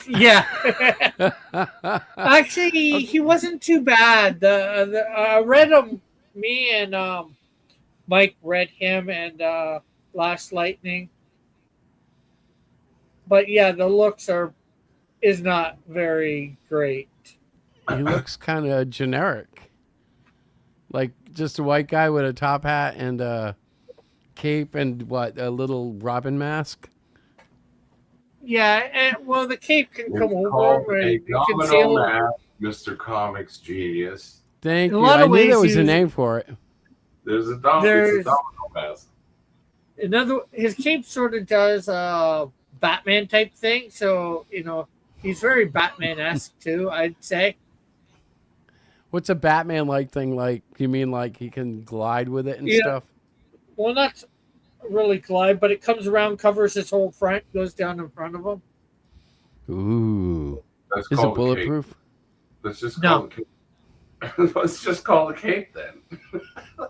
[SPEAKER 15] Yeah. Actually, he wasn't too bad. I read him. Me and Mike read him and Last Lightning. But yeah, the looks is not very great.
[SPEAKER 11] He looks kind of generic, like just a white guy with a top hat and a cape and a little robin mask.
[SPEAKER 15] Yeah, and well, the cape can come over
[SPEAKER 14] Called
[SPEAKER 15] and
[SPEAKER 14] a
[SPEAKER 15] conceal.
[SPEAKER 14] domino mask, Mr. Comics genius.
[SPEAKER 11] Thank
[SPEAKER 15] In a
[SPEAKER 11] you.
[SPEAKER 15] lot
[SPEAKER 11] I
[SPEAKER 15] of
[SPEAKER 11] knew
[SPEAKER 15] ways
[SPEAKER 11] there was a
[SPEAKER 15] he-
[SPEAKER 11] name for it.
[SPEAKER 14] There's a domino mask.
[SPEAKER 15] His cape sort of does Batman type thing, so he's very Batman-esque too, I'd say.
[SPEAKER 11] What's a Batman like thing like? You mean like he can glide with it and
[SPEAKER 15] Yeah.
[SPEAKER 11] stuff?
[SPEAKER 15] Well, not really glide, but it comes around, covers his whole front, goes down in front of him.
[SPEAKER 11] Ooh.
[SPEAKER 14] That's
[SPEAKER 11] Is it
[SPEAKER 14] called a
[SPEAKER 11] bulletproof?
[SPEAKER 14] cape. Let's just
[SPEAKER 15] No.
[SPEAKER 14] call it cape. Let's just call it cape then.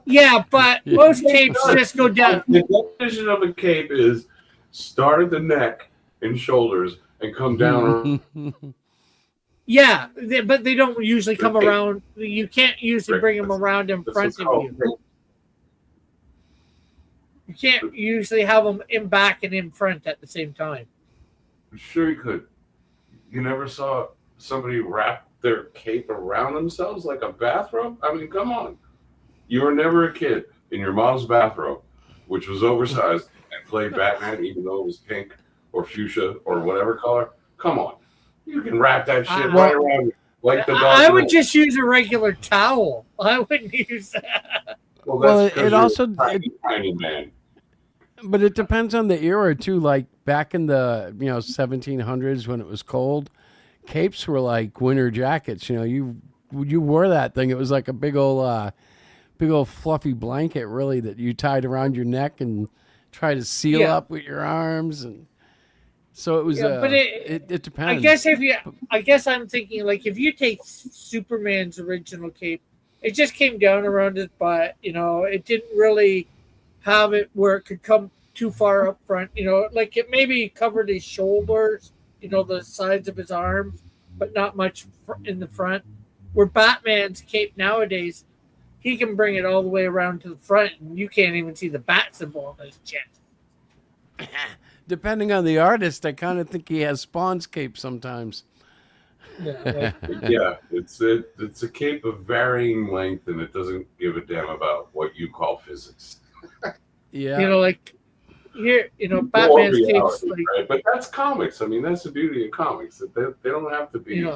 [SPEAKER 15] Yeah, but most capes just go down.
[SPEAKER 14] The definition of a cape is start at the neck and shoulders and come down.
[SPEAKER 15] Yeah, but they don't usually come around. You can't usually bring them around in
[SPEAKER 14] That's
[SPEAKER 15] front
[SPEAKER 14] what's
[SPEAKER 15] of
[SPEAKER 14] called
[SPEAKER 15] you.
[SPEAKER 14] cape.
[SPEAKER 15] You can't usually have them in back and in front at the same time.
[SPEAKER 14] Sure you could. You never saw somebody wrap their cape around themselves like a bathrobe? I mean, come on. You were never a kid in your mom's bathrobe, which was oversized, and played Batman even though it was pink or fuchsia or whatever color. Come on. You can wrap that shit right around you like the dog.
[SPEAKER 15] I would just use a regular towel. I wouldn't use that.
[SPEAKER 14] Well,
[SPEAKER 11] Well,
[SPEAKER 14] that's 'cause
[SPEAKER 11] it
[SPEAKER 14] you're
[SPEAKER 11] also-
[SPEAKER 14] a tiny man.
[SPEAKER 11] But it depends on the era too. Like back in the 1700s when it was cold, capes were like winter jackets. You wore that thing. It was like a big old fluffy blanket, really, that you tied around your neck and try to seal
[SPEAKER 15] Yeah.
[SPEAKER 11] up with your arms. And so it was.
[SPEAKER 15] Yeah, but
[SPEAKER 11] it depends.
[SPEAKER 15] I guess I'm thinking like if you take Superman's original cape, it just came down around his butt. It didn't really have it where it could come too far up front. Like it maybe covered his shoulders, the sides of his arms, but not much in the front. Where Batman's cape nowadays, he can bring it all the way around to the front, and you can't even see the bat symbol on his chest.
[SPEAKER 11] Depending on the artist, I kind of think he has Spawn's cape sometimes.
[SPEAKER 15] Yeah,
[SPEAKER 14] Yeah, it's a cape of varying length, and it doesn't give a damn about what you call physics.
[SPEAKER 11] Yeah.
[SPEAKER 15] Like here,
[SPEAKER 14] Or
[SPEAKER 15] Batman's cape's
[SPEAKER 14] reality,
[SPEAKER 15] like
[SPEAKER 14] right? But that's comics. I mean, that's the beauty of comics. That they don't have to be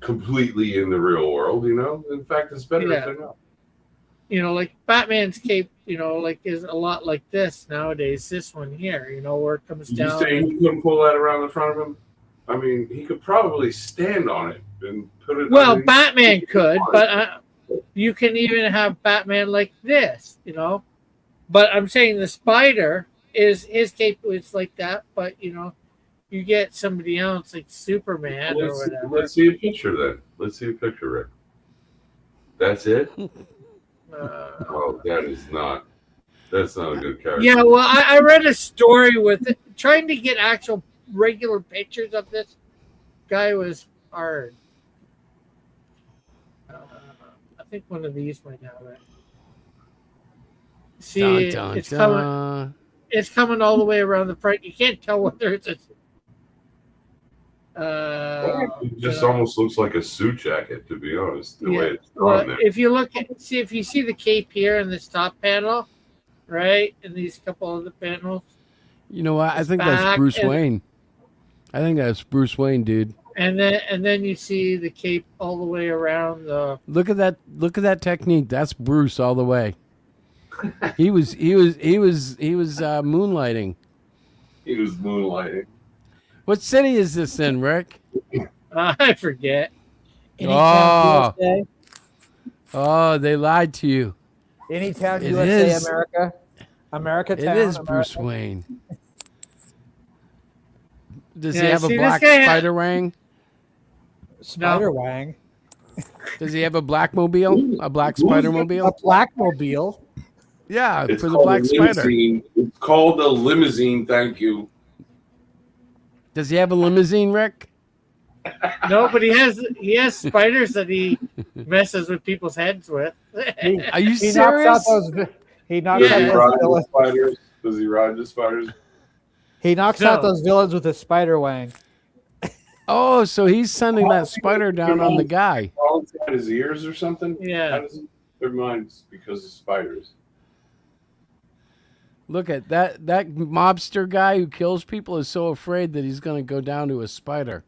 [SPEAKER 14] completely in the real world. In fact, it's better if they're not.
[SPEAKER 15] Like Batman's cape, like is a lot like this nowadays. This one here, where it comes
[SPEAKER 14] You
[SPEAKER 15] down.
[SPEAKER 14] saying he couldn't pull that around the front of him? I mean, he could probably stand on it and put it.
[SPEAKER 15] Well,
[SPEAKER 14] underneath.
[SPEAKER 15] Batman could, but you can even have Batman like this, But I'm saying the Spider his cape was like that, but you get somebody else like Superman or whatever.
[SPEAKER 14] Let's see a picture then. Let's see a picture, Rick. That's it. Oh, that's not a good character.
[SPEAKER 15] Yeah, well, I read a story with it. Trying to get actual regular pictures of this guy was hard. I think one of these might have it. See,
[SPEAKER 11] Dun, dun,
[SPEAKER 15] it's
[SPEAKER 11] dun.
[SPEAKER 15] coming. It's coming all the way around the front. You can't tell whether it's a.
[SPEAKER 14] It just almost looks like a suit jacket, to be honest. The way it's
[SPEAKER 15] Well,
[SPEAKER 14] on there.
[SPEAKER 15] if you see the cape here in this top panel, right, and these couple of the panels,
[SPEAKER 11] You know what? I
[SPEAKER 15] His
[SPEAKER 11] think that's
[SPEAKER 15] back
[SPEAKER 11] Bruce
[SPEAKER 15] and-
[SPEAKER 11] Wayne. I think that's Bruce Wayne, dude.
[SPEAKER 15] and then you see the cape all the way around the.
[SPEAKER 11] Look at that technique. That's Bruce all the way. He was moonlighting.
[SPEAKER 14] He was moonlighting.
[SPEAKER 11] What city is this in, Rick?
[SPEAKER 15] I forget.
[SPEAKER 13] Anytown, USA.
[SPEAKER 11] Oh, they lied to you.
[SPEAKER 13] Anytown,
[SPEAKER 11] It
[SPEAKER 13] USA,
[SPEAKER 11] is.
[SPEAKER 13] America. America
[SPEAKER 11] It
[SPEAKER 13] Town.
[SPEAKER 11] is
[SPEAKER 13] America.
[SPEAKER 11] Bruce Wayne. Does he
[SPEAKER 15] Yeah,
[SPEAKER 11] have a
[SPEAKER 15] see, this
[SPEAKER 11] black
[SPEAKER 15] guy-
[SPEAKER 11] spider wang?
[SPEAKER 13] Spider Wang.
[SPEAKER 11] Does he have a blackmobile? A black spider
[SPEAKER 13] A
[SPEAKER 11] mobile?
[SPEAKER 13] Blackmobile.
[SPEAKER 11] Yeah,
[SPEAKER 14] It's
[SPEAKER 11] for the
[SPEAKER 14] called
[SPEAKER 11] black
[SPEAKER 14] a
[SPEAKER 11] spider.
[SPEAKER 14] limousine. It's called a limousine. Thank you.
[SPEAKER 11] Does he have a limousine, Rick?
[SPEAKER 15] No, but he has spiders that he messes with people's heads with.
[SPEAKER 11] Are you
[SPEAKER 13] He knocks out
[SPEAKER 11] serious?
[SPEAKER 13] those. He knocks
[SPEAKER 14] Does
[SPEAKER 13] out
[SPEAKER 14] he
[SPEAKER 13] those
[SPEAKER 14] ride the
[SPEAKER 13] villains.
[SPEAKER 14] spiders? Does he ride the spiders?
[SPEAKER 13] He knocks out those villains with his Spider Wang.
[SPEAKER 11] Oh, so he's sending that spider down on the guy.
[SPEAKER 14] All inside his ears or something?
[SPEAKER 15] Yeah.
[SPEAKER 14] How does he, never mind, it's because of spiders.
[SPEAKER 11] Look at that mobster guy who kills people is so afraid that he's going to go down to a spider,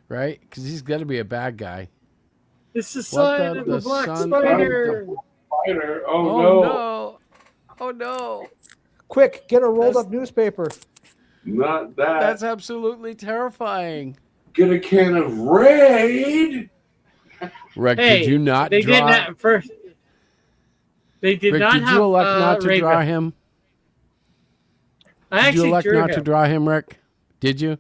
[SPEAKER 11] right? Because he's got to be a bad guy.
[SPEAKER 15] It's the
[SPEAKER 11] What
[SPEAKER 15] sign
[SPEAKER 11] the-
[SPEAKER 15] of the
[SPEAKER 11] the
[SPEAKER 15] black
[SPEAKER 11] son-
[SPEAKER 15] spider.
[SPEAKER 14] Spider?
[SPEAKER 11] Oh,
[SPEAKER 14] Oh, no.
[SPEAKER 11] no. Oh, no.
[SPEAKER 13] Quick, get a rolled up newspaper.
[SPEAKER 14] Not that.
[SPEAKER 11] That's absolutely terrifying.
[SPEAKER 14] Get a can of Raid.
[SPEAKER 11] Rick,
[SPEAKER 15] Hey,
[SPEAKER 11] did you not
[SPEAKER 15] they
[SPEAKER 11] draw?
[SPEAKER 15] did not first. They did
[SPEAKER 11] Rick,
[SPEAKER 15] not
[SPEAKER 11] did
[SPEAKER 15] have.
[SPEAKER 11] you elect not to
[SPEAKER 15] Raven.
[SPEAKER 11] draw him?
[SPEAKER 15] I
[SPEAKER 11] Did you
[SPEAKER 15] actually
[SPEAKER 11] elect
[SPEAKER 15] drew
[SPEAKER 11] not
[SPEAKER 15] him.
[SPEAKER 11] to draw him, Rick? Did you?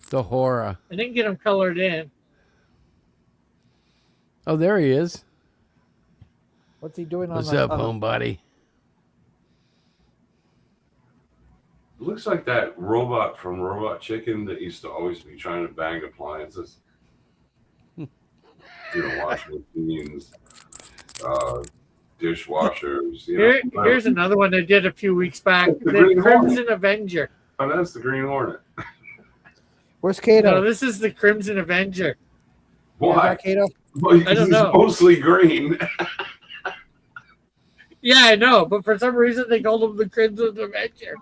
[SPEAKER 11] The horror.
[SPEAKER 15] I didn't get him colored in.
[SPEAKER 11] Oh, there he is.
[SPEAKER 13] What's he doing on
[SPEAKER 11] What's
[SPEAKER 13] the
[SPEAKER 11] up, homebody?
[SPEAKER 14] Looks like that robot from Robot Chicken that used to always be trying to bang appliances. You know, washing machines, dishwashers. You know.
[SPEAKER 15] Here's another one I did a few weeks back.
[SPEAKER 14] The
[SPEAKER 15] The
[SPEAKER 14] Green
[SPEAKER 15] Crimson
[SPEAKER 14] Hornet.
[SPEAKER 15] Avenger.
[SPEAKER 14] Oh, that's the Green Hornet.
[SPEAKER 13] Where's Kato?
[SPEAKER 15] No, this is the Crimson Avenger.
[SPEAKER 14] Why?
[SPEAKER 13] Kato?
[SPEAKER 14] Well,
[SPEAKER 15] I don't
[SPEAKER 14] he's
[SPEAKER 15] know.
[SPEAKER 14] mostly green.
[SPEAKER 15] Yeah, I know, but for some reason they called him the Crimson Avenger.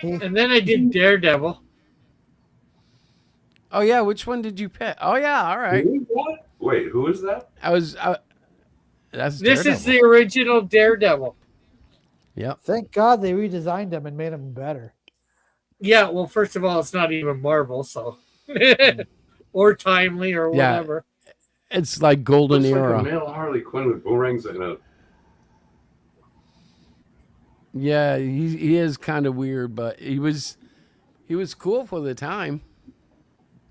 [SPEAKER 15] And then I did Daredevil.
[SPEAKER 11] Oh, yeah. Which one did you pick? Oh, yeah. All right.
[SPEAKER 14] Who is that? Wait, who is that?
[SPEAKER 11] That's
[SPEAKER 15] This
[SPEAKER 11] Daredevil.
[SPEAKER 15] is the original Daredevil.
[SPEAKER 11] Yep.
[SPEAKER 13] Thank God they redesigned him and made him better.
[SPEAKER 15] Yeah, well, first of all, it's not even Marvel, so or timely or
[SPEAKER 11] Yeah.
[SPEAKER 15] whatever.
[SPEAKER 11] It's like golden
[SPEAKER 14] Looks
[SPEAKER 11] era.
[SPEAKER 14] like a male Harley Quinn with boomerangs and a.
[SPEAKER 11] Yeah, he is kind of weird, but he was cool for the time.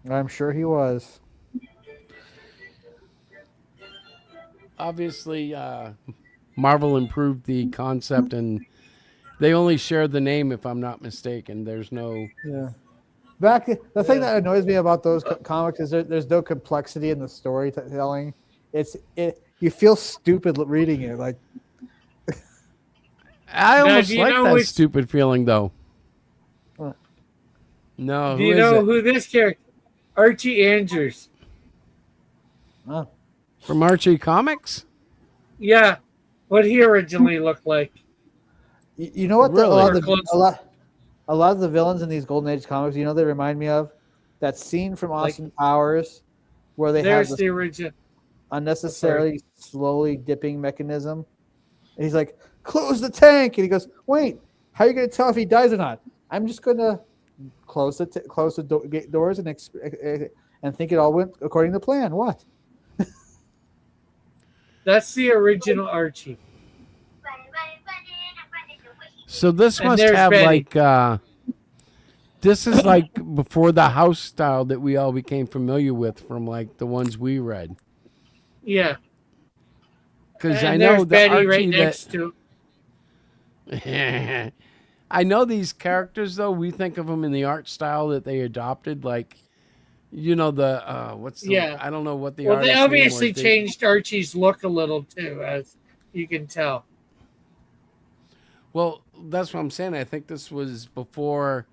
[SPEAKER 13] I'm sure he was.
[SPEAKER 11] Obviously, Marvel improved the concept, and they only share the name, if I'm not mistaken. There's no.
[SPEAKER 13] Yeah. The thing that annoys me about those comics is there's no complexity in the storytelling. You feel stupid reading it. Like
[SPEAKER 11] I
[SPEAKER 15] Now,
[SPEAKER 11] almost
[SPEAKER 15] do you
[SPEAKER 11] like
[SPEAKER 15] know
[SPEAKER 11] that
[SPEAKER 15] which-
[SPEAKER 11] stupid feeling, though.
[SPEAKER 13] What?
[SPEAKER 11] No,
[SPEAKER 15] Do
[SPEAKER 11] who
[SPEAKER 15] you
[SPEAKER 11] is
[SPEAKER 15] know
[SPEAKER 11] it?
[SPEAKER 15] who this character? Archie Andrews.
[SPEAKER 11] From Archie Comics?
[SPEAKER 15] Yeah, what he originally looked like.
[SPEAKER 13] you know what?
[SPEAKER 11] Really?
[SPEAKER 13] A lot of the villains in these Golden Age comics, you know, they remind me of that scene from Austin Powers where they have
[SPEAKER 15] There's
[SPEAKER 13] this
[SPEAKER 15] the original.
[SPEAKER 13] unnecessarily slowly dipping mechanism. And he's like, "Close the tank," and he goes, "Wait, how are you going to tell if he dies or not? I'm just going to close the doors and think it all went according to plan." What?
[SPEAKER 15] That's the original Archie.
[SPEAKER 11] So this
[SPEAKER 15] And
[SPEAKER 11] must
[SPEAKER 15] there's
[SPEAKER 11] have
[SPEAKER 15] Betty.
[SPEAKER 11] like this is like before the house style that we all became familiar with from like the ones we read.
[SPEAKER 15] Yeah.
[SPEAKER 11] Because
[SPEAKER 15] And
[SPEAKER 11] I know
[SPEAKER 15] there's
[SPEAKER 11] the
[SPEAKER 15] Betty
[SPEAKER 11] Archie
[SPEAKER 15] right
[SPEAKER 11] that
[SPEAKER 15] next to.
[SPEAKER 11] I know these characters though. We think of them in the art style that they adopted, like you know the what's the,
[SPEAKER 15] Yeah.
[SPEAKER 11] I don't know what the
[SPEAKER 15] Well, they
[SPEAKER 11] artist's name
[SPEAKER 15] obviously
[SPEAKER 11] was.
[SPEAKER 15] changed Archie's look a little too, as you can tell.
[SPEAKER 11] Well, that's what I'm saying. I think this was before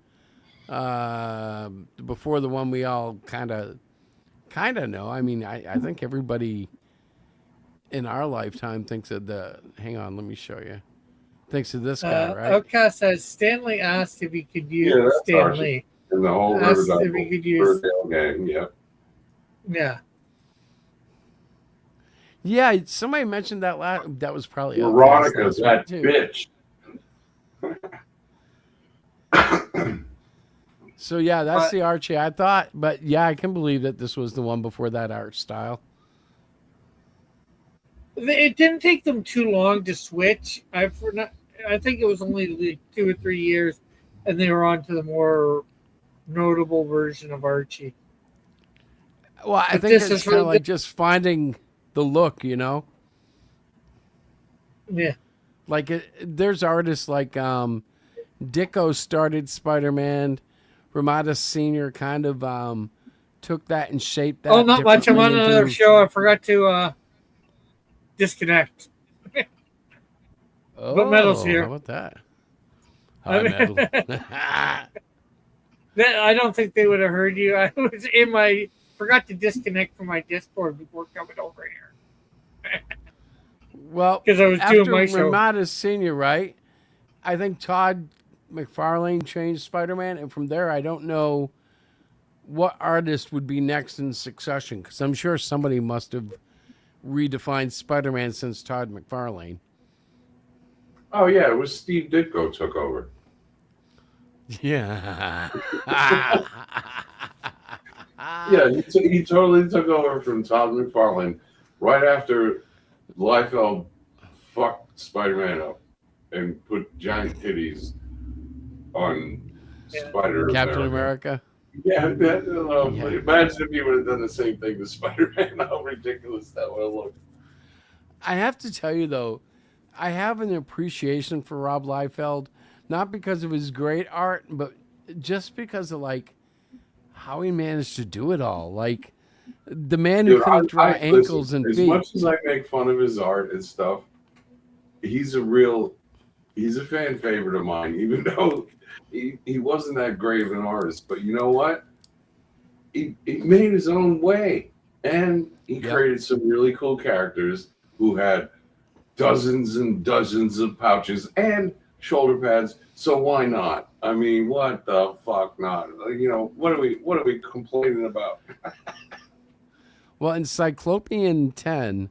[SPEAKER 11] the one we all kind of know. I mean, I think everybody in our lifetime thinks of the. Hang on, let me show you. Thinks of this guy, right?
[SPEAKER 15] Outcast says Stanley asked if he could use
[SPEAKER 14] Yeah, that's
[SPEAKER 15] Stan
[SPEAKER 14] Archie.
[SPEAKER 15] Lee.
[SPEAKER 14] And the whole
[SPEAKER 15] Asked if
[SPEAKER 14] Riverdale,
[SPEAKER 15] he could use.
[SPEAKER 14] Riverdale gang, yeah.
[SPEAKER 15] Yeah.
[SPEAKER 11] Yeah, somebody mentioned that that was probably
[SPEAKER 14] Veronica's that
[SPEAKER 11] too.
[SPEAKER 14] bitch.
[SPEAKER 11] So yeah, that's
[SPEAKER 15] But-
[SPEAKER 11] the Archie I thought. But yeah, I can believe that this was the one before that art style.
[SPEAKER 15] It didn't take them too long to switch. I think it was only like 2 or 3 years, and they were on to the more notable version of Archie.
[SPEAKER 11] Well, I
[SPEAKER 15] But
[SPEAKER 11] think
[SPEAKER 15] this
[SPEAKER 11] it's
[SPEAKER 15] is
[SPEAKER 11] kind of
[SPEAKER 15] really-
[SPEAKER 11] like just finding the look, you know.
[SPEAKER 15] Yeah.
[SPEAKER 11] Like there's artists like Dicko started Spider-Man. Ramada Senior kind of took that and shaped that.
[SPEAKER 15] Oh, not much. I'm on
[SPEAKER 11] differently
[SPEAKER 15] another
[SPEAKER 11] into-
[SPEAKER 15] show. I forgot to disconnect.
[SPEAKER 11] Oh,
[SPEAKER 15] But Metal's here.
[SPEAKER 11] How about that?
[SPEAKER 15] I
[SPEAKER 11] Hi,
[SPEAKER 15] mean-
[SPEAKER 11] Metal.
[SPEAKER 15] I don't think they would have heard you. I was in my forgot to disconnect from my Discord before coming over here.
[SPEAKER 11] Well,
[SPEAKER 15] 'Cause I was
[SPEAKER 11] after
[SPEAKER 15] doing my show.
[SPEAKER 11] Ramada Senior, right? I think Todd McFarlane changed Spider-Man, and from there, I don't know what artist would be next in succession, because I'm sure somebody must have redefined Spider-Man since Todd McFarlane.
[SPEAKER 14] Oh yeah, it was Steve Ditko took over.
[SPEAKER 11] Yeah.
[SPEAKER 14] Yeah, he totally took over from Todd McFarlane right after Liefeld fucked Spider-Man up and put giant titties on Spider
[SPEAKER 11] Captain America.
[SPEAKER 14] Yeah, imagine if he would have done the same thing to Spider-Man. How ridiculous that would have looked.
[SPEAKER 11] I have to tell you, though, I have an appreciation for Rob Liefeld, not because of his great art, but just because of, like, how he managed to do it all. Like, the man who
[SPEAKER 14] Dude,
[SPEAKER 11] couldn't draw ankles
[SPEAKER 14] listen,
[SPEAKER 11] and
[SPEAKER 14] as
[SPEAKER 11] feet.
[SPEAKER 14] much as I make fun of his art and stuff, he's a fan favorite of mine, even though he wasn't that great of an artist. But you know what? He made his own way, and he created some really cool characters who had dozens and dozens of pouches and shoulder pads. So why not? I mean, what the fuck not? You know, what are we complaining about?
[SPEAKER 11] Well, in Cyclopean 10,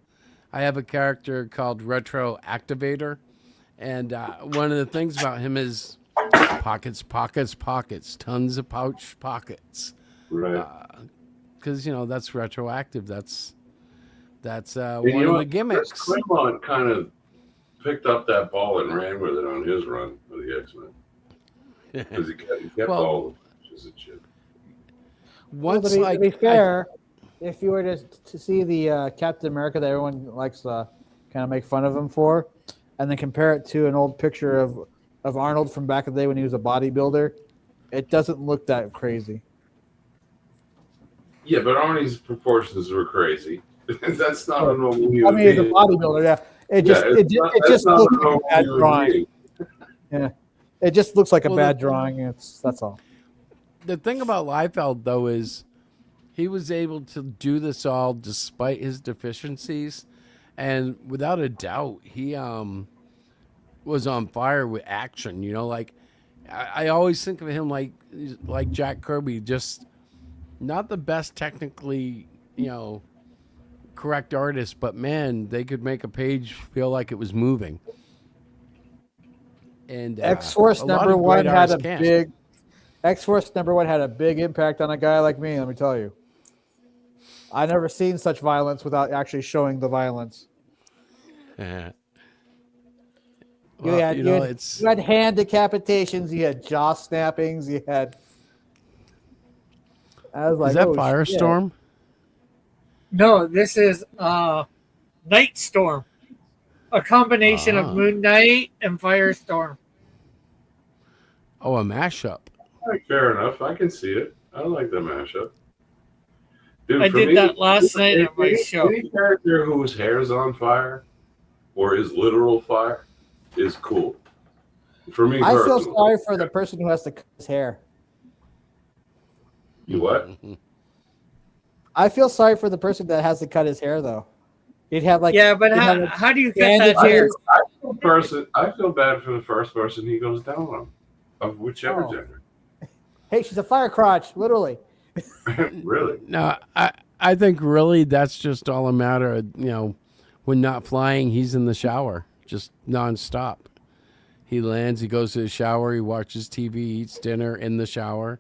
[SPEAKER 11] I have a character called Retro Activator. And one of the things about him is pockets, pockets, pockets, tons of pouch pockets.
[SPEAKER 14] Right.
[SPEAKER 11] Because, you know, that's retroactive. That's
[SPEAKER 14] And
[SPEAKER 11] one
[SPEAKER 14] you know
[SPEAKER 11] of the
[SPEAKER 14] what?
[SPEAKER 11] gimmicks.
[SPEAKER 14] Chris Claremont kind of picked up that ball and ran with it on his run for the X-Men. Because he kept
[SPEAKER 11] Well,
[SPEAKER 14] all the pouches and shit.
[SPEAKER 11] Once,
[SPEAKER 13] to be,
[SPEAKER 11] like,
[SPEAKER 13] to be fair, if you were to see the Captain America that everyone likes to kind of make fun of him for, and then compare it to an old picture of Arnold from back in the day when he was a bodybuilder, it doesn't look that crazy.
[SPEAKER 14] Yeah, but Arnie's proportions were crazy. That's not a normal
[SPEAKER 13] I
[SPEAKER 14] human
[SPEAKER 13] mean, he's a
[SPEAKER 14] being.
[SPEAKER 13] bodybuilder. Yeah, it just
[SPEAKER 14] that's not
[SPEAKER 13] looks
[SPEAKER 14] a
[SPEAKER 13] like a
[SPEAKER 14] normal
[SPEAKER 13] bad
[SPEAKER 14] human
[SPEAKER 13] drawing.
[SPEAKER 14] being.
[SPEAKER 13] Yeah, it just looks like a
[SPEAKER 11] Well,
[SPEAKER 13] bad drawing. That's all.
[SPEAKER 11] The thing about Liefeld, though, is he was able to do this all despite his deficiencies. And without a doubt, he was on fire with action. You know, like I always think of him like Jack Kirby, just not the best technically, you know, correct artist, but man, they could make a page feel like it was moving. And
[SPEAKER 13] X-Force
[SPEAKER 11] a lot
[SPEAKER 13] number
[SPEAKER 11] of
[SPEAKER 13] one
[SPEAKER 11] great
[SPEAKER 13] had
[SPEAKER 11] artists
[SPEAKER 13] a
[SPEAKER 11] can.
[SPEAKER 13] big. X-Force number one had a big impact on a guy like me. Let me tell you. I never seen such violence without actually showing the violence.
[SPEAKER 11] Yeah.
[SPEAKER 13] You
[SPEAKER 11] Well,
[SPEAKER 13] had,
[SPEAKER 11] you
[SPEAKER 13] you,
[SPEAKER 11] know,
[SPEAKER 13] had,
[SPEAKER 11] it's
[SPEAKER 13] you had hand decapitations. You had jaw snappings. You had. I was like,
[SPEAKER 11] is that
[SPEAKER 13] oh,
[SPEAKER 11] Firestorm?
[SPEAKER 15] No, this is Night Storm, a combination
[SPEAKER 11] Ah.
[SPEAKER 15] of Moon Knight and Firestorm.
[SPEAKER 11] Oh, a mashup.
[SPEAKER 14] All right, fair enough. I can see it. I like the mashup. Dude,
[SPEAKER 15] I
[SPEAKER 14] for
[SPEAKER 15] did
[SPEAKER 14] me,
[SPEAKER 15] that last night at my
[SPEAKER 14] any-
[SPEAKER 15] show.
[SPEAKER 14] Any character whose hair's on fire or is literal fire is cool. For me,
[SPEAKER 13] I feel
[SPEAKER 14] personally.
[SPEAKER 13] sorry for the person who has to cut his hair.
[SPEAKER 14] You what?
[SPEAKER 13] I feel sorry for the person that has to cut his hair, though. He'd have like
[SPEAKER 15] Yeah, but
[SPEAKER 13] he'd have,
[SPEAKER 15] how do you cut
[SPEAKER 13] bandage
[SPEAKER 15] that hair?
[SPEAKER 14] I feel bad for the first person he goes down on, of whichever
[SPEAKER 13] Oh.
[SPEAKER 14] gender.
[SPEAKER 13] Hey, she's a fire crotch, literally.
[SPEAKER 14] Really?
[SPEAKER 11] No, I think really that's just all a matter of, you know, when not flying, he's in the shower, just nonstop. He lands, he goes to the shower, he watches TV, eats dinner in the shower.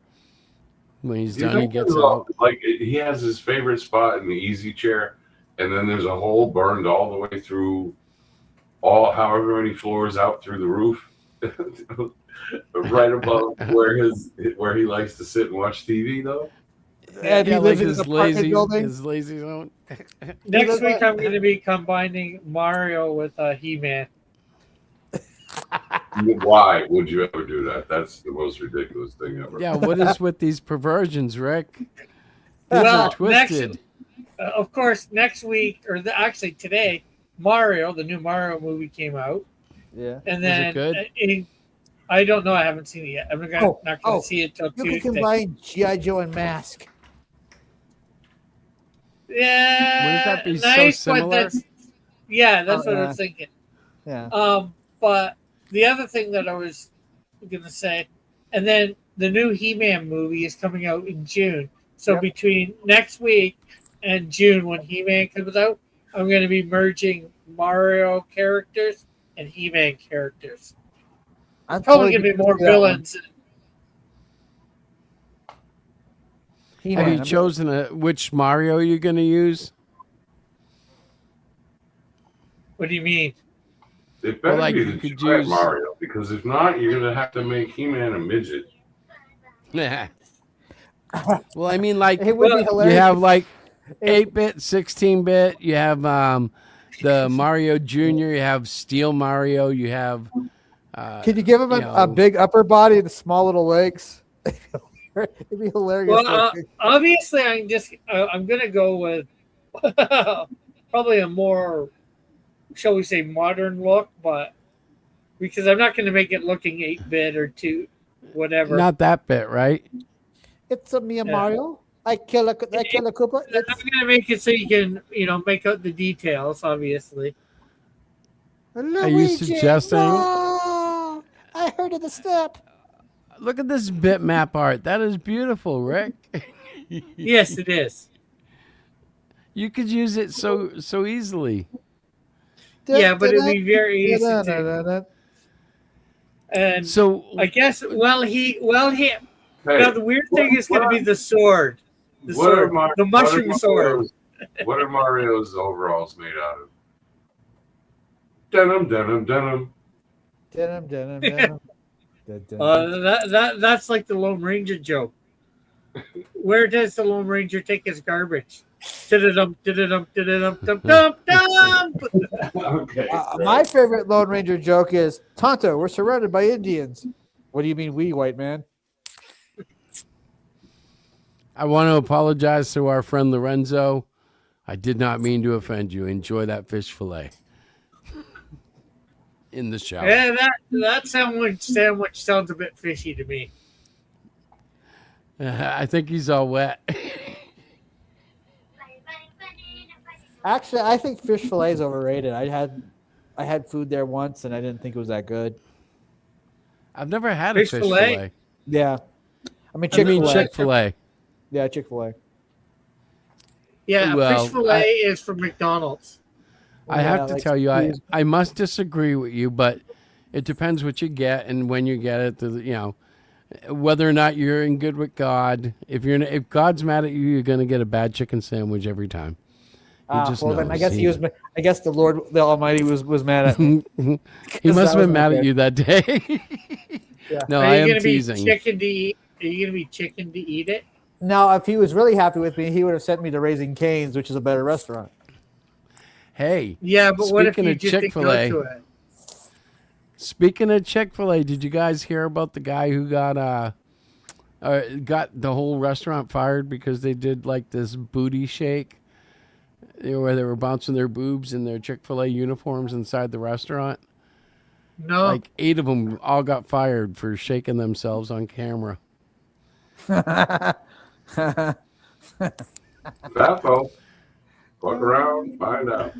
[SPEAKER 11] When he's
[SPEAKER 14] You
[SPEAKER 11] done, he
[SPEAKER 14] don't
[SPEAKER 11] gets
[SPEAKER 14] get it all.
[SPEAKER 11] out.
[SPEAKER 14] Like he has his favorite spot in the easy chair, and then there's a hole burned all the way through, all however many floors out through the roof, right above where he likes to sit and watch TV. Though.
[SPEAKER 13] And he
[SPEAKER 11] Yeah,
[SPEAKER 13] lives
[SPEAKER 11] like
[SPEAKER 13] in an apartment building.
[SPEAKER 11] his lazy zone.
[SPEAKER 15] Next week, I'm going to be combining Mario with He-Man.
[SPEAKER 14] Why would you ever do that? That's the most ridiculous thing ever.
[SPEAKER 11] Yeah, what is with these perversions, Rick? These
[SPEAKER 15] Well,
[SPEAKER 11] are twisted.
[SPEAKER 15] of course, next week, or actually today, Mario, the new Mario movie came out.
[SPEAKER 13] Yeah.
[SPEAKER 15] And
[SPEAKER 11] Was it
[SPEAKER 15] then
[SPEAKER 11] good?
[SPEAKER 15] I don't know. I haven't seen it yet. I'm not going to see it till
[SPEAKER 13] You
[SPEAKER 15] Tuesday.
[SPEAKER 13] can combine G.I. Joe and Mask.
[SPEAKER 15] Yeah.
[SPEAKER 11] Wouldn't that be so
[SPEAKER 15] nice, but
[SPEAKER 11] similar?
[SPEAKER 15] that's what
[SPEAKER 13] yeah.
[SPEAKER 15] I'm thinking.
[SPEAKER 13] Yeah.
[SPEAKER 15] But the other thing that I was going to say, and then the new He-Man movie is coming out in June. So
[SPEAKER 13] Yep.
[SPEAKER 15] between next week and June, when He-Man comes out, I'm going to be merging Mario characters and He-Man characters.
[SPEAKER 13] I'm
[SPEAKER 15] Probably going to be more villains.
[SPEAKER 11] Have you chosen which Mario you're going to use?
[SPEAKER 15] What do you mean?
[SPEAKER 14] It better
[SPEAKER 11] like
[SPEAKER 14] be
[SPEAKER 11] you
[SPEAKER 14] the
[SPEAKER 11] could
[SPEAKER 14] Giant
[SPEAKER 11] use-
[SPEAKER 14] Mario, because if not, you're gonna have to make He-Man a midget.
[SPEAKER 11] Yeah. Well, I mean, like
[SPEAKER 13] It would be
[SPEAKER 11] you
[SPEAKER 13] hilarious
[SPEAKER 11] have
[SPEAKER 13] if-
[SPEAKER 11] like 8-bit, 16-bit. You have the Mario Junior. You have Steel Mario. You have.
[SPEAKER 13] Can you give him a big upper body and small little legs? It'd be hilarious.
[SPEAKER 15] Well, obviously, I'm going to go with probably a more, shall we say, modern look, but because I'm not going to make it looking 8-bit or whatever.
[SPEAKER 11] Not that bit, right?
[SPEAKER 13] It's a Mia Mario. I kill a Koopa.
[SPEAKER 15] I'm going to make it so you can, make out the details, obviously.
[SPEAKER 11] Are you suggesting?
[SPEAKER 13] No! I heard of the step.
[SPEAKER 11] Look at this bitmap art. That is beautiful, Rick.
[SPEAKER 15] Yes, it is.
[SPEAKER 11] You could use it so easily.
[SPEAKER 15] Yeah, but it'd be very easy to. And
[SPEAKER 11] so
[SPEAKER 15] I guess, now the weird thing is going to be the sword. The mushroom sword.
[SPEAKER 14] What are Mario's overalls made out of? Denim, denim, denim.
[SPEAKER 13] Denim, denim, denim.
[SPEAKER 15] That's like the Lone Ranger joke. Where does the Lone Ranger take his garbage? Dum dum dum dum dum.
[SPEAKER 14] Okay.
[SPEAKER 13] My favorite Lone Ranger joke is, Tonto, we're surrounded by Indians. What do you mean we, white man?
[SPEAKER 11] I want to apologize to our friend Lorenzo. I did not mean to offend you. Enjoy that fish fillet in the shower.
[SPEAKER 15] Yeah, that sandwich sounds a bit fishy to me.
[SPEAKER 11] I think he's all wet.
[SPEAKER 13] Actually, I think fish fillet is overrated. I had food there once, and I didn't think it was that good.
[SPEAKER 11] I've never had
[SPEAKER 15] Fish
[SPEAKER 11] a fish
[SPEAKER 15] fillet?
[SPEAKER 11] fillet.
[SPEAKER 13] Yeah, I mean
[SPEAKER 11] Chick-fil-A.
[SPEAKER 13] Yeah, Chick-fil-A.
[SPEAKER 15] Yeah,
[SPEAKER 11] Well,
[SPEAKER 15] fish fillet is from McDonald's.
[SPEAKER 11] I have to
[SPEAKER 13] like
[SPEAKER 11] tell you,
[SPEAKER 13] please.
[SPEAKER 11] I must disagree with you, but it depends what you get and when you get it. Whether or not you're in good with God. If God's mad at you, you're going to get a bad chicken sandwich every time. He just knows.
[SPEAKER 13] Then I guess I guess the Lord, the Almighty, was mad at me.
[SPEAKER 11] He must have been mad
[SPEAKER 13] okay.
[SPEAKER 11] at you that day.
[SPEAKER 13] Yeah.
[SPEAKER 11] No,
[SPEAKER 15] Are
[SPEAKER 11] I
[SPEAKER 15] you
[SPEAKER 11] am
[SPEAKER 15] gonna be
[SPEAKER 11] teasing.
[SPEAKER 15] chicken to eat? Are you going to be chicken to eat it?
[SPEAKER 13] Now, if he was really happy with me, he would have sent me to Raising Cane's, which is a better restaurant.
[SPEAKER 11] Hey.
[SPEAKER 15] Yeah, but what if
[SPEAKER 11] speaking
[SPEAKER 15] you
[SPEAKER 11] of
[SPEAKER 15] just didn't go
[SPEAKER 11] Chick-fil-A,
[SPEAKER 15] to it?
[SPEAKER 11] Speaking of Chick-fil-A, did you guys hear about the guy who got the whole restaurant fired because they did like this booty shake where they were bouncing their boobs in their Chick-fil-A uniforms inside the restaurant?
[SPEAKER 15] No.
[SPEAKER 11] Like 8 of them all got fired for shaking themselves on camera.
[SPEAKER 14] Info. Look around, find out.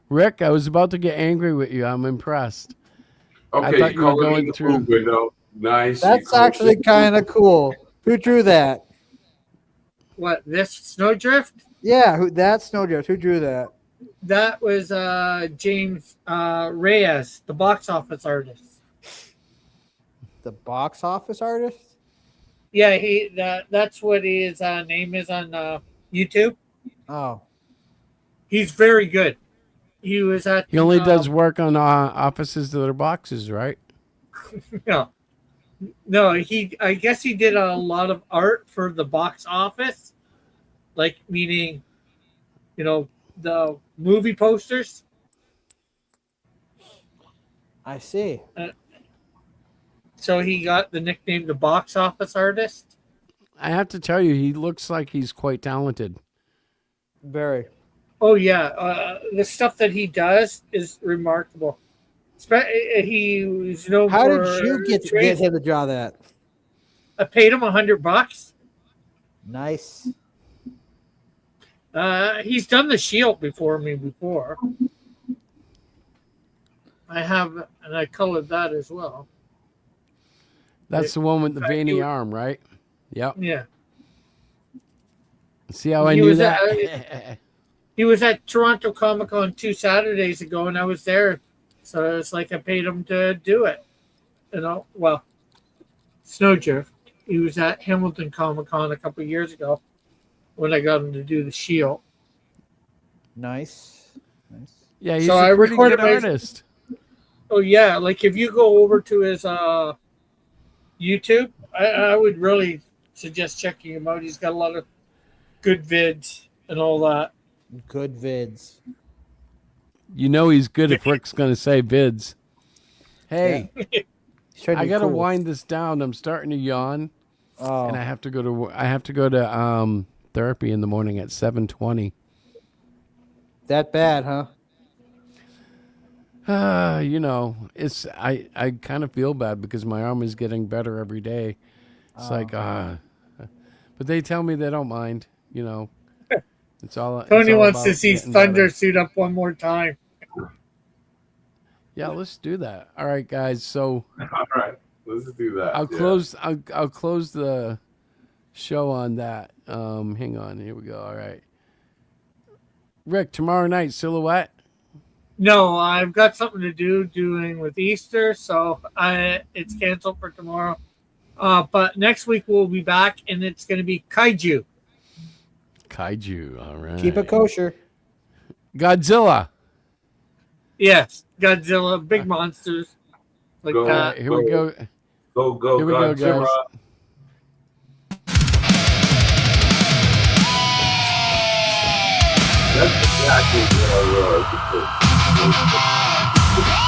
[SPEAKER 11] Rick, I was about to get angry with you. I'm impressed.
[SPEAKER 14] Okay,
[SPEAKER 11] I thought you were
[SPEAKER 14] call it in
[SPEAKER 11] going
[SPEAKER 14] the
[SPEAKER 11] through.
[SPEAKER 14] food window. Nice.
[SPEAKER 13] That's actually kind of cool. Who drew that?
[SPEAKER 15] What, this Snowdrift?
[SPEAKER 13] Yeah, that's Snowdrift. Who drew that?
[SPEAKER 15] That was James Reyes, the box office artist.
[SPEAKER 13] The box office artist?
[SPEAKER 15] Yeah, that's what his name is on YouTube.
[SPEAKER 13] Oh,
[SPEAKER 15] he's very good. He was at.
[SPEAKER 11] He only does work on offices that are boxes, right?
[SPEAKER 15] No. I guess he did a lot of art for the box office, like meaning, the movie posters.
[SPEAKER 13] I see.
[SPEAKER 15] So he got the nickname the box office artist.
[SPEAKER 11] I have to tell you, he looks like he's quite talented.
[SPEAKER 13] Very.
[SPEAKER 15] Oh yeah, the stuff that he does is remarkable. He's known
[SPEAKER 13] How
[SPEAKER 15] for
[SPEAKER 13] did you get him to draw that?
[SPEAKER 15] I paid him $100.
[SPEAKER 13] Nice.
[SPEAKER 15] He's done the shield before me before. I have, and I colored that as well.
[SPEAKER 11] That's the one with the veiny arm, right? Yep.
[SPEAKER 15] Yeah.
[SPEAKER 11] See how I knew that?
[SPEAKER 15] He was at Toronto Comic Con 2 Saturdays ago, and I was there. So it's like I paid him to do it. Well, Snowdrift. He was at Hamilton Comic Con a couple of years ago when I got him to do the shield.
[SPEAKER 13] Nice.
[SPEAKER 11] Yeah, he's a pretty good artist.
[SPEAKER 15] Oh, yeah. Like, if you go over to his YouTube, I would really suggest checking him out. He's got a lot of good vids and all that.
[SPEAKER 13] Good vids.
[SPEAKER 11] You know he's good if Rick's going to say vids. Hey,
[SPEAKER 13] Yeah.
[SPEAKER 11] I got to wind this down. I'm starting to yawn.
[SPEAKER 13] Oh.
[SPEAKER 11] And I have to go to therapy in the morning at 7:20.
[SPEAKER 13] That bad, huh?
[SPEAKER 11] It's I kind of feel bad because my arm is getting better every day. It's but they tell me they don't mind, It's all
[SPEAKER 15] Tony wants to see Thunder suit up one more time.
[SPEAKER 11] Yeah, let's do that. All right, guys. So
[SPEAKER 14] all right, let's do that.
[SPEAKER 11] I'll close the show on that. Hang on, here we go. All right, Rick, tomorrow night, Silhouette.
[SPEAKER 15] No, I've got something to doing with Easter, so it's canceled for tomorrow. But next week we'll be back, and it's going to be Kaiju.
[SPEAKER 11] All right.
[SPEAKER 13] Keep it kosher.
[SPEAKER 11] Godzilla.
[SPEAKER 15] Yes, Godzilla, big monsters like
[SPEAKER 14] Go,
[SPEAKER 15] that.
[SPEAKER 11] Here we go.
[SPEAKER 14] Go,
[SPEAKER 11] Here we go,
[SPEAKER 14] Godzilla.
[SPEAKER 11] guys.
[SPEAKER 14] That's exactly what I was.